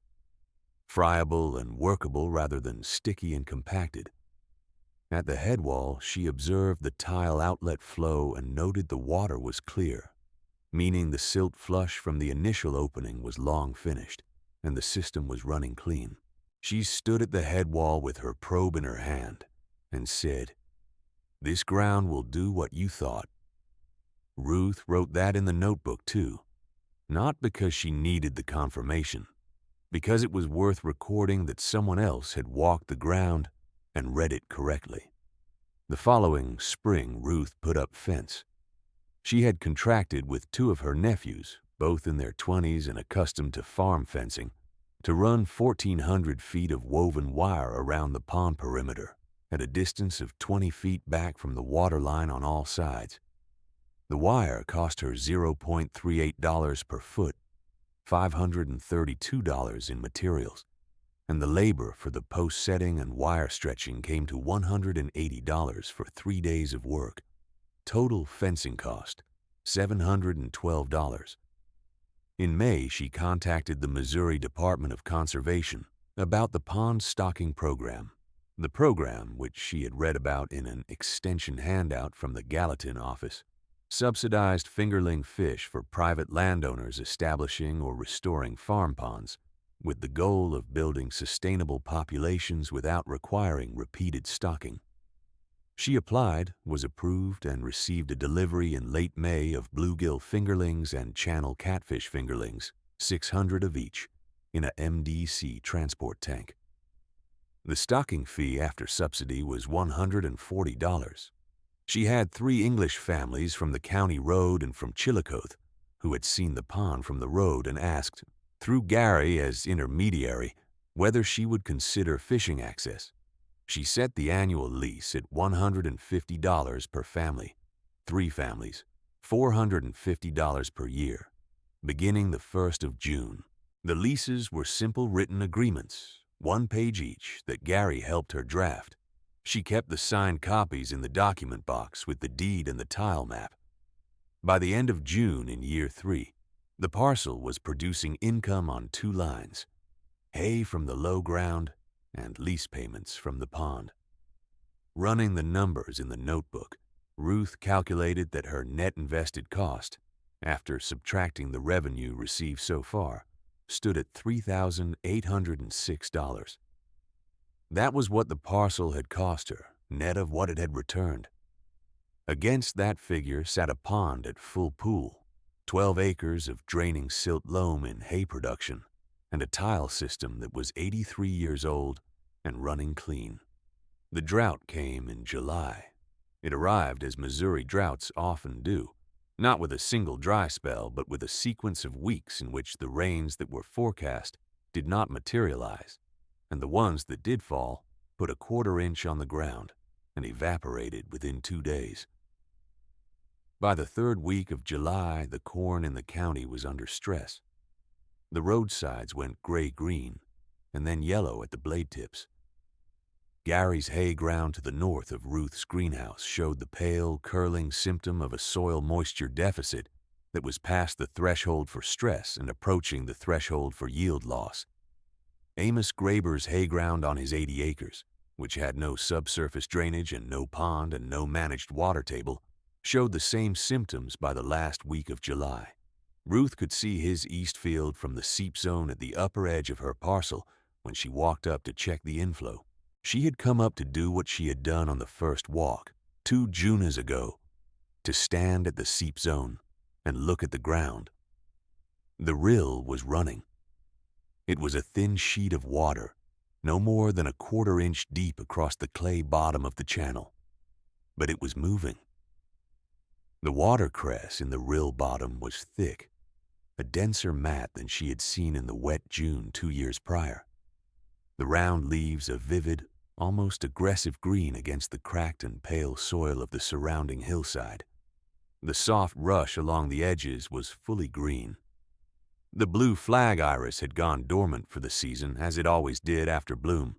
friable and workable rather than sticky and compacted. At the head wall, she observed the tile outlet flow and noted the water was clear, meaning the silt flush from the initial opening was long finished, and the system was running clean. She stood at the head wall with her probe in her hand and said, "This ground will do what you thought." Ruth wrote that in the notebook too, not because she needed the confirmation, because it was worth recording that someone else had walked the ground and read it correctly. The following spring, Ruth put up fence. She had contracted with 2 of her nephews, both in their 20s and accustomed to farm fencing, to run 1,400 feet of woven wire around the pond perimeter at a distance of 20 feet back from the water line on all sides. The wire cost her $0.38 per foot, $532 in materials, and the labor for the post setting and wire stretching came to $180 for 3 days of work. Total fencing cost, $712. In May, she contacted the Missouri Department of Conservation about the pond stocking program. The program, which she had read about in an extension handout from the Gallatin office, subsidized fingerling fish for private landowners establishing or restoring farm ponds, with the goal of building sustainable populations without requiring repeated stocking. She applied, was approved, and received a delivery in late May of bluegill fingerlings and channel catfish fingerlings, 600 of each, in a MDC transport tank. The stocking fee after subsidy was $140. She had 3 English families from the county road and from Chillicothe who had seen the pond from the road and asked, through Gary as intermediary, whether she would consider fishing access. She set the annual lease at $150 per family, 3 families, $450 per year, beginning the 1st of June. The leases were simple written agreements, 1 page each, that Gary helped her draft. She kept the signed copies in the document box with the deed and the tile map. By the end of June in year 3, the parcel was producing income on 2 lines, hay from the low ground and lease payments from the pond. Running the numbers in the notebook, Ruth calculated that her net invested cost, after subtracting the revenue received so far, stood at $3,806. That was what the parcel had cost her, net of what it had returned. Against that figure sat a pond at full pool, 12 acres of draining silt loam in hay production, and a tile system that was 83 years old and running clean. The drought came in July. It arrived as Missouri droughts often do, not with a single dry spell, but with a sequence of weeks in which the rains that were forecast did not materialize, and the ones that did fall put a 1/4 inch on the ground and evaporated within 2 days. By the 3rd week of July, the corn in the county was under stress. The roadsides went gray-green and then yellow at the blade tips. Gary's hay ground to the north of Ruth's greenhouse showed the pale, curling symptom of a soil moisture deficit that was past the threshold for stress and approaching the threshold for yield loss. Amos Graber's hay ground on his 80 acres, which had no subsurface drainage and no pond and no managed water table, showed the same symptoms by the last week of July. Ruth could see his east field from the seep zone at the upper edge of her parcel when she walked up to check the inflow. She had come up to do what she had done on the first walk, 2 Junes ago, to stand at the seep zone and look at the ground. The rill was running. It was a thin sheet of water, no more than a 1/4 inch deep across the clay bottom of the channel, but it was moving. The watercress in the rill bottom was thick, a denser mat than she had seen in the wet June 2 years prior. The round leaves a vivid, almost aggressive green against the cracked and pale soil of the surrounding hillside. The soft rush along the edges was fully green. The blue flag iris had gone dormant for the season, as it always did after bloom,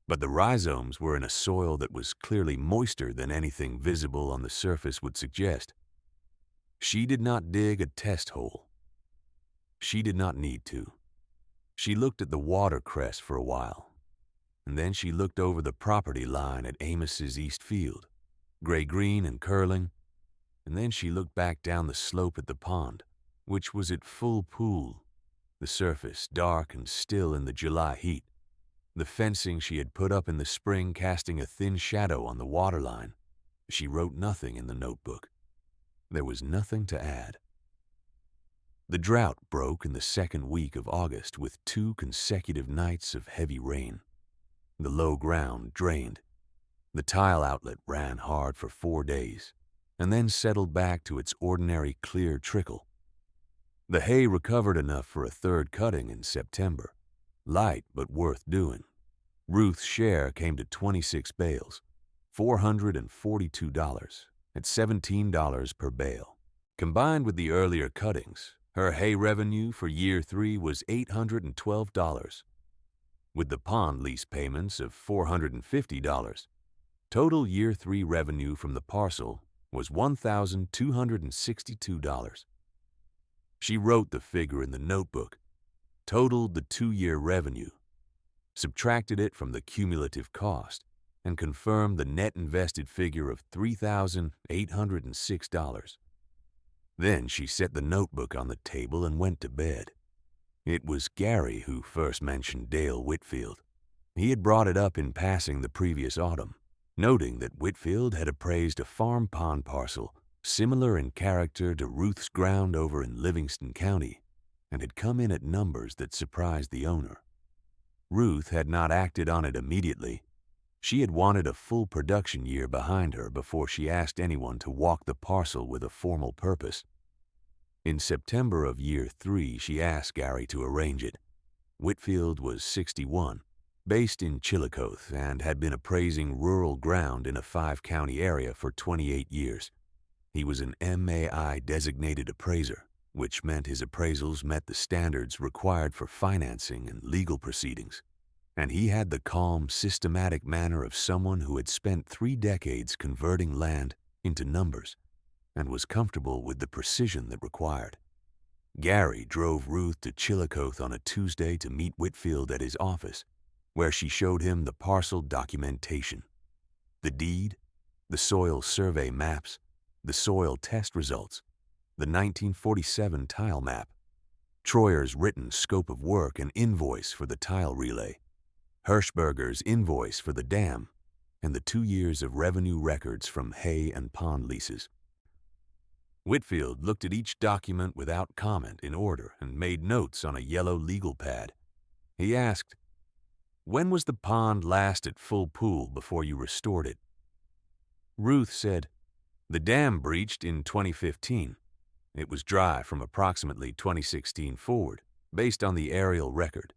but the rhizomes were in a soil that was clearly moister than anything visible on the surface would suggest. She did not dig a test hole. She did not need to. She looked at the watercress for a while, and then she looked over the property line at Amos's east field, gray-green and curling, and then she looked back down the slope at the pond, which was at full pool, the surface dark and still in the July heat, the fencing she had put up in the spring casting a thin shadow on the waterline. She wrote nothing in the notebook. There was nothing to add. The drought broke in the second week of August with 2 consecutive nights of heavy rain. The low ground drained. The tile outlet ran hard for 4 days, and then settled back to its ordinary clear trickle. The hay recovered enough for a third cutting in September, light but worth doing. Ruth's share came to 26 bales, $442, at $17 per bale. Combined with the earlier cuttings, her hay revenue for year 3 was $812. With the pond lease payments of $450, total year 3 revenue from the parcel was $1,262. She wrote the figure in the notebook, totaled the 2-year revenue, subtracted it from the cumulative cost, and confirmed the net invested figure of $3,806. Then she set the notebook on the table and went to bed. It was Gary who first mentioned Dale Whitfield. He had brought it up in passing the previous autumn, noting that Whitfield had appraised a farm pond parcel similar in character to Ruth's ground over in Livingston County, and had come in at numbers that surprised the owner. Ruth had not acted on it immediately. She had wanted a full production year behind her before she asked anyone to walk the parcel with a formal purpose. In September of year 3, she asked Gary to arrange it. Whitfield was 61, based in Chillicothe, and had been appraising rural ground in a 5-county area for 28 years. He was an MAI designated appraiser, which meant his appraisals met the standards required for financing and legal proceedings. And he had the calm, systematic manner of someone who had spent 3 decades converting land into numbers and was comfortable with the precision that required. Gary drove Ruth to Chillicothe on a Tuesday to meet Whitfield at his office, where she showed him the parcel documentation, the deed, the soil survey maps, the soil test results, the 1947 tile map, Troyer's written scope of work and invoice for the tile relay, Hirschberger's invoice for the dam, and the 2 years of revenue records from hay and pond leases. Whitfield looked at each document without comment in order and made notes on a yellow legal pad. He asked, "When was the pond last at full pool before you restored it?" Ruth said, "The dam breached in 2015. It was dry from approximately 2016 forward, based on the aerial record."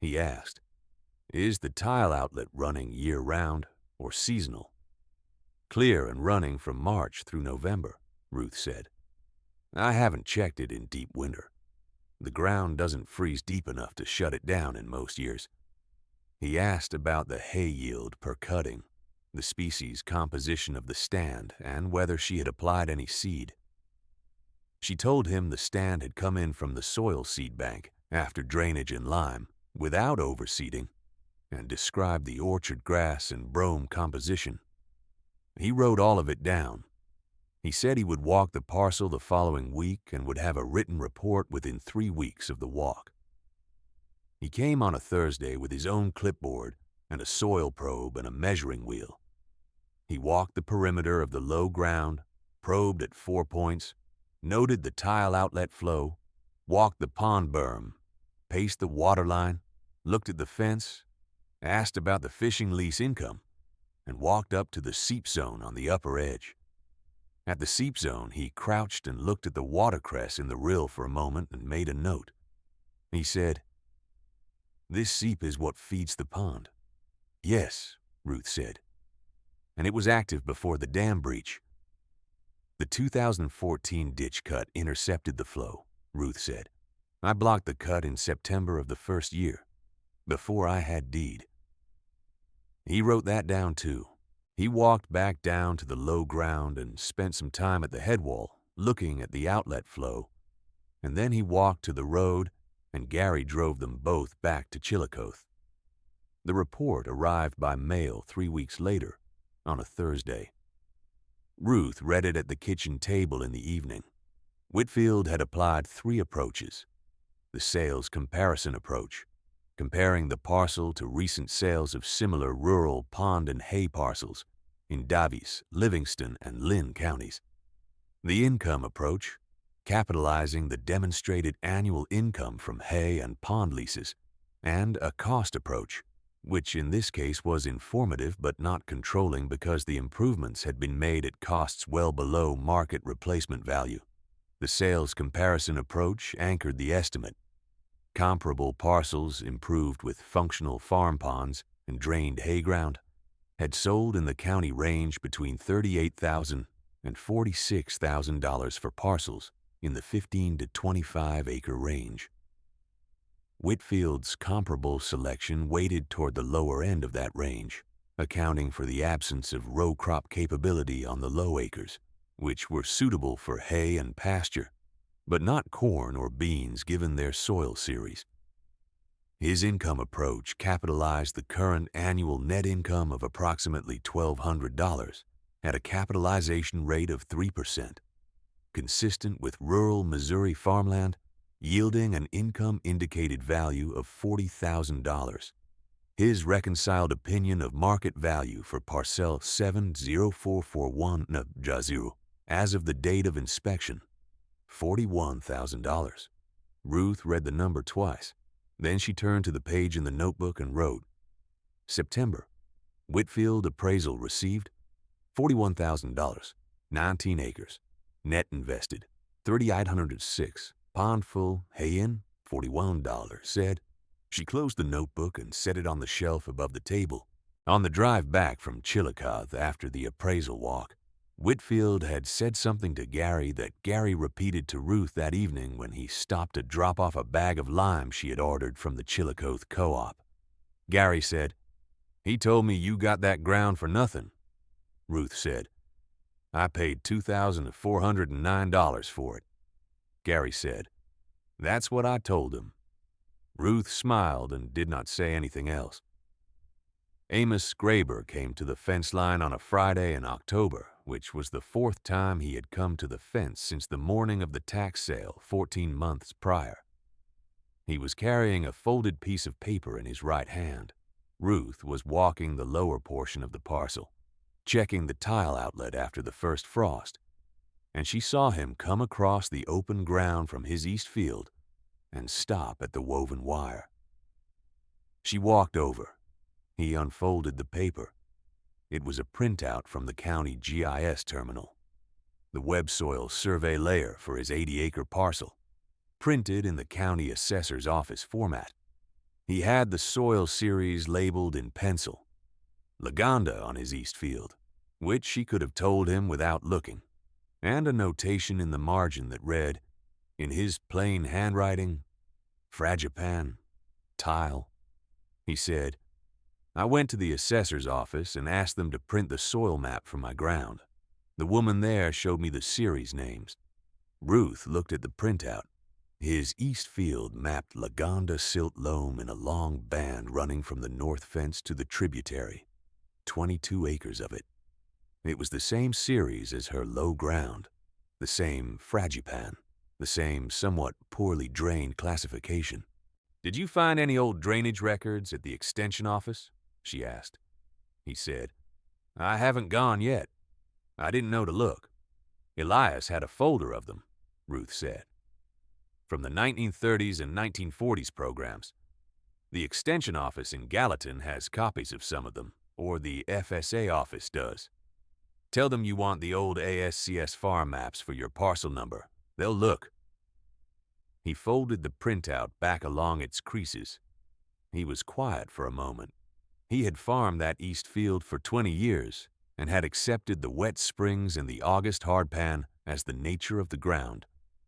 He asked, "Is the tile outlet running year-round or seasonal?" "Clear and running from March through November," Ruth said. "I haven't checked it in deep winter. The ground doesn't freeze deep enough to shut it down in most years." He asked about the hay yield per cutting, the species composition of the stand, and whether she had applied any seed. She told him the stand had come in from the soil seed bank after drainage and lime, without overseeding, and described the orchard grass and brome composition. He wrote all of it down. He said he would walk the parcel the following week and would have a written report within 3 weeks of the walk. He came on a Thursday with his own clipboard and a soil probe and a measuring wheel. He walked the perimeter of the low ground, probed at 4 points, noted the tile outlet flow, walked the pond berm, paced the water line, looked at the fence, asked about the fishing lease income, and walked up to the seep zone on the upper edge. At the seep zone, he crouched and looked at the watercress in the rill for a moment and made a note. He said, "This seep is what feeds the pond." "Yes," Ruth said. "And it was active before the dam breach." "The 2014 ditch cut intercepted the flow," Ruth said. I blocked the cut in September of the first year, before I had deed." He wrote that down too. He walked back down to the low ground and spent some time at the head wall, looking at the outlet flow, and then he walked to the road, and Gary drove them both back to Chillicothe. The report arrived by mail 3 weeks later, on a Thursday. Ruth read it at the kitchen table in the evening. Whitfield had applied 3 approaches. The sales comparison approach, comparing the parcel to recent sales of similar rural pond and hay parcels in Daviess, Livingston, and Lynn counties. The income approach, capitalizing the demonstrated annual income from hay and pond leases, and a cost approach, which in this case was informative but not controlling because the improvements had been made at costs well below market replacement value. The sales comparison approach anchored the estimate. Comparable parcels improved with functional farm ponds and drained hay ground had sold in the county range between $38,000 and $46,000 for parcels in the 15 to 25 acre range. Whitfield's comparable selection weighted toward the lower end of that range, accounting for the absence of row crop capability on the low acres, which were suitable for hay and pasture, but not corn or beans given their soil series. His income approach capitalized the current annual net income of approximately $1,200 at a capitalization rate of 3%, consistent with rural Missouri farmland, yielding an income indicated value of $40,000. His reconciled opinion of market value for parcel 70441 as of the date of inspection, $41,000. Ruth read the number twice. Then she turned to the page in the notebook and wrote, September, Whitfield appraisal received, $41,000, 19 acres, net invested, $3,806, pond full, hay in, $41, said. She closed the notebook and set it on the shelf above the table. On the drive back from Chillicothe after the appraisal walk, Whitfield had said something to Gary that Gary repeated to Ruth that evening when he stopped to drop off a bag of limes she had ordered from the Chillicothe co-op. Gary said, "He told me you got that ground for nothing." Ruth said, "I paid $2,409 for it." Gary said, "That's what I told him." Ruth smiled and did not say anything else. Amos Graber came to the fence line on a Friday in October, which was the 4th time he had come to the fence since the morning of the tax sale 14 months prior. He was carrying a folded piece of paper in his right hand. Ruth was walking the lower portion of the parcel, checking the tile outlet after the first frost, and she saw him come across the open ground from his east field and stop at the woven wire. She walked over. He unfolded the paper. It was a printout from the county GIS terminal, the web soil survey layer for his 80-acre parcel, printed in the county assessor's office format. He had the soil series labeled in pencil, Laganda on his east field, which she could have told him without looking, and a notation in the margin that read, in his plain handwriting, Fragipan, tile. He said, "I went to the assessor's office and asked them to print the soil map for my ground. The woman there showed me the series names." Ruth looked at the printout. His east field mapped Laganda silt loam in a long band running from the north fence to the tributary, 22 acres of it. It was the same series as her low ground, the same Fragipan, the same somewhat poorly drained classification. "Did you find any old drainage records at the extension office?" she asked. He said, "I haven't gone yet. I didn't know to look." "Elias had a folder of them," Ruth said, "from the 1930s and 1940s programs. The extension office in Gallatin has copies of some of them, or the FSA office does. Tell them you want the old ASCS farm maps for your parcel number. They'll look." He folded the printout back along its creases. He was quiet for a moment. He had farmed that east field for 20 years and had accepted the wet springs and the August hardpan as the nature of the ground.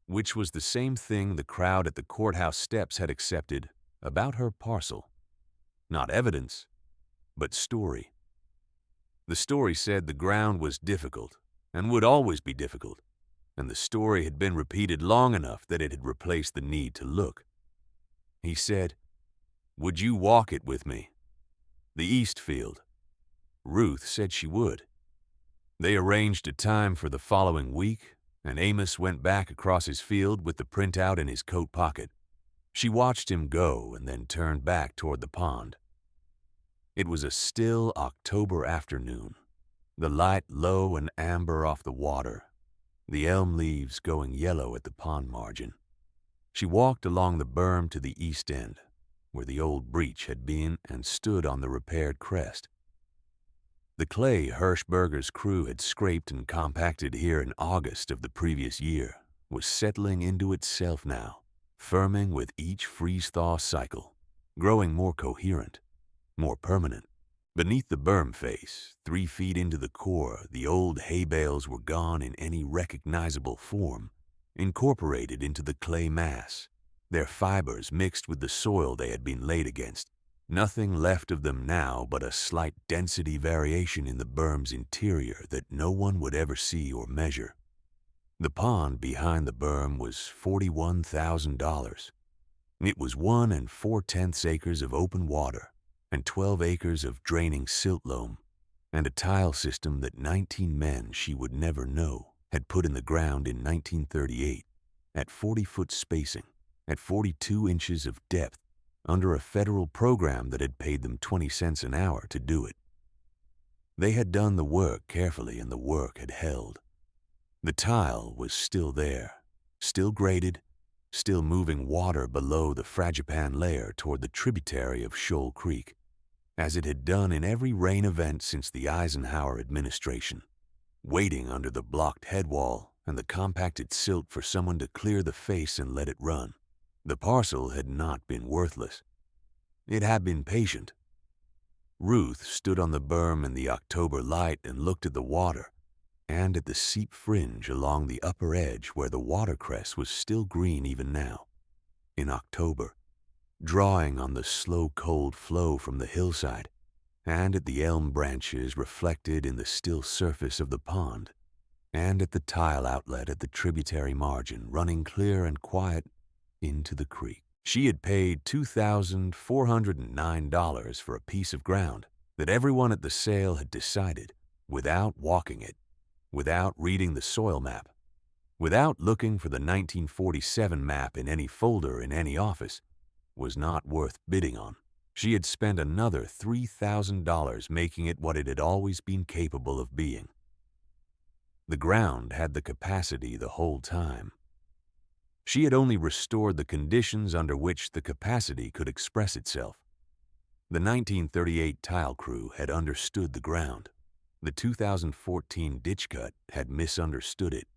which was the same thing the crowd at the courthouse steps had accepted about her parcel. Not evidence, but story. The story said the ground was difficult and would always be difficult, and the story had been repeated long enough that it had replaced the need to look. He said, "Would you walk it with me?" The east field. Ruth said she would. They arranged a time for the following week, and Amos went back across his field with the printout in his coat pocket. She watched him go and then turned back toward the pond. It was a still October afternoon, the light low and amber off the water, the elm leaves going yellow at the pond margin. She walked along the berm to the east end, where the old breach had been, and stood on the repaired crest. The clay Hirschberger's crew had scraped and compacted here in August of the previous year was settling into itself now, firming with each freeze-thaw cycle, growing more coherent, more permanent. Beneath the berm face, 3 feet into the core, the old hay bales were gone in any recognizable form, incorporated into the clay mass, their fibers mixed with the soil they had been laid against. Nothing left of them now but a slight density variation in the berm's interior that no one would ever see or measure. The pond behind the berm was $41,000. It was 1 4/10 acres of open water and 12 acres of draining silt loam, and a tile system that 19 men she would never know had put in the ground in 1938, at 40-foot spacing, at 42 inches of depth, under a federal program that had paid them 20 cents an hour to do it. They had done the work carefully, and the work had held. The tile was still there, still graded, still moving water below the fragipan layer toward the tributary of Shoal Creek, as it had done in every rain event since the Eisenhower administration, waiting under the blocked headwall and the compacted silt for someone to clear the face and let it run. The parcel had not been worthless. It had been patient. Ruth stood on the berm in the October light and looked at the water and at the seep fringe along the upper edge where the watercress was still green even now, in October, drawing on the slow cold flow from the hillside, and at the elm branches reflected in the still surface of the pond, and at the tile outlet at the tributary margin running clear and quiet into the creek. She had paid $2,409 for a piece of ground that everyone at the sale had decided, without walking it, without reading the soil map, without looking for the 1947 map in any folder in any office, was not worth bidding on. She had spent another $3,000 making it what it had always been capable of being. The ground had the capacity the whole time. She had only restored the conditions under which the capacity could express itself. The 1938 tile crew had understood the ground. The 2014 ditch cut had misunderstood it.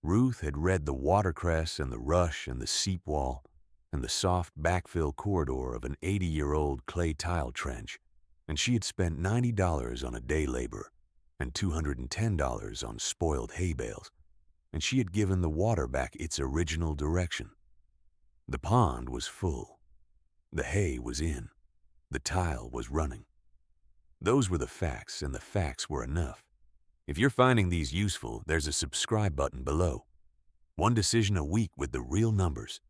Ruth had read the watercress and the rush and the seep wall and the soft backfill corridor of an 80-year-old clay tile trench, and she had spent $90 on a day labor and $210 on spoiled hay bales, and she had given the water back its original direction. The pond was full. The hay was in. The tile was running. Those were the facts, and the facts were enough. If you're finding these useful, there's a subscribe button below. One decision a week with the real numbers.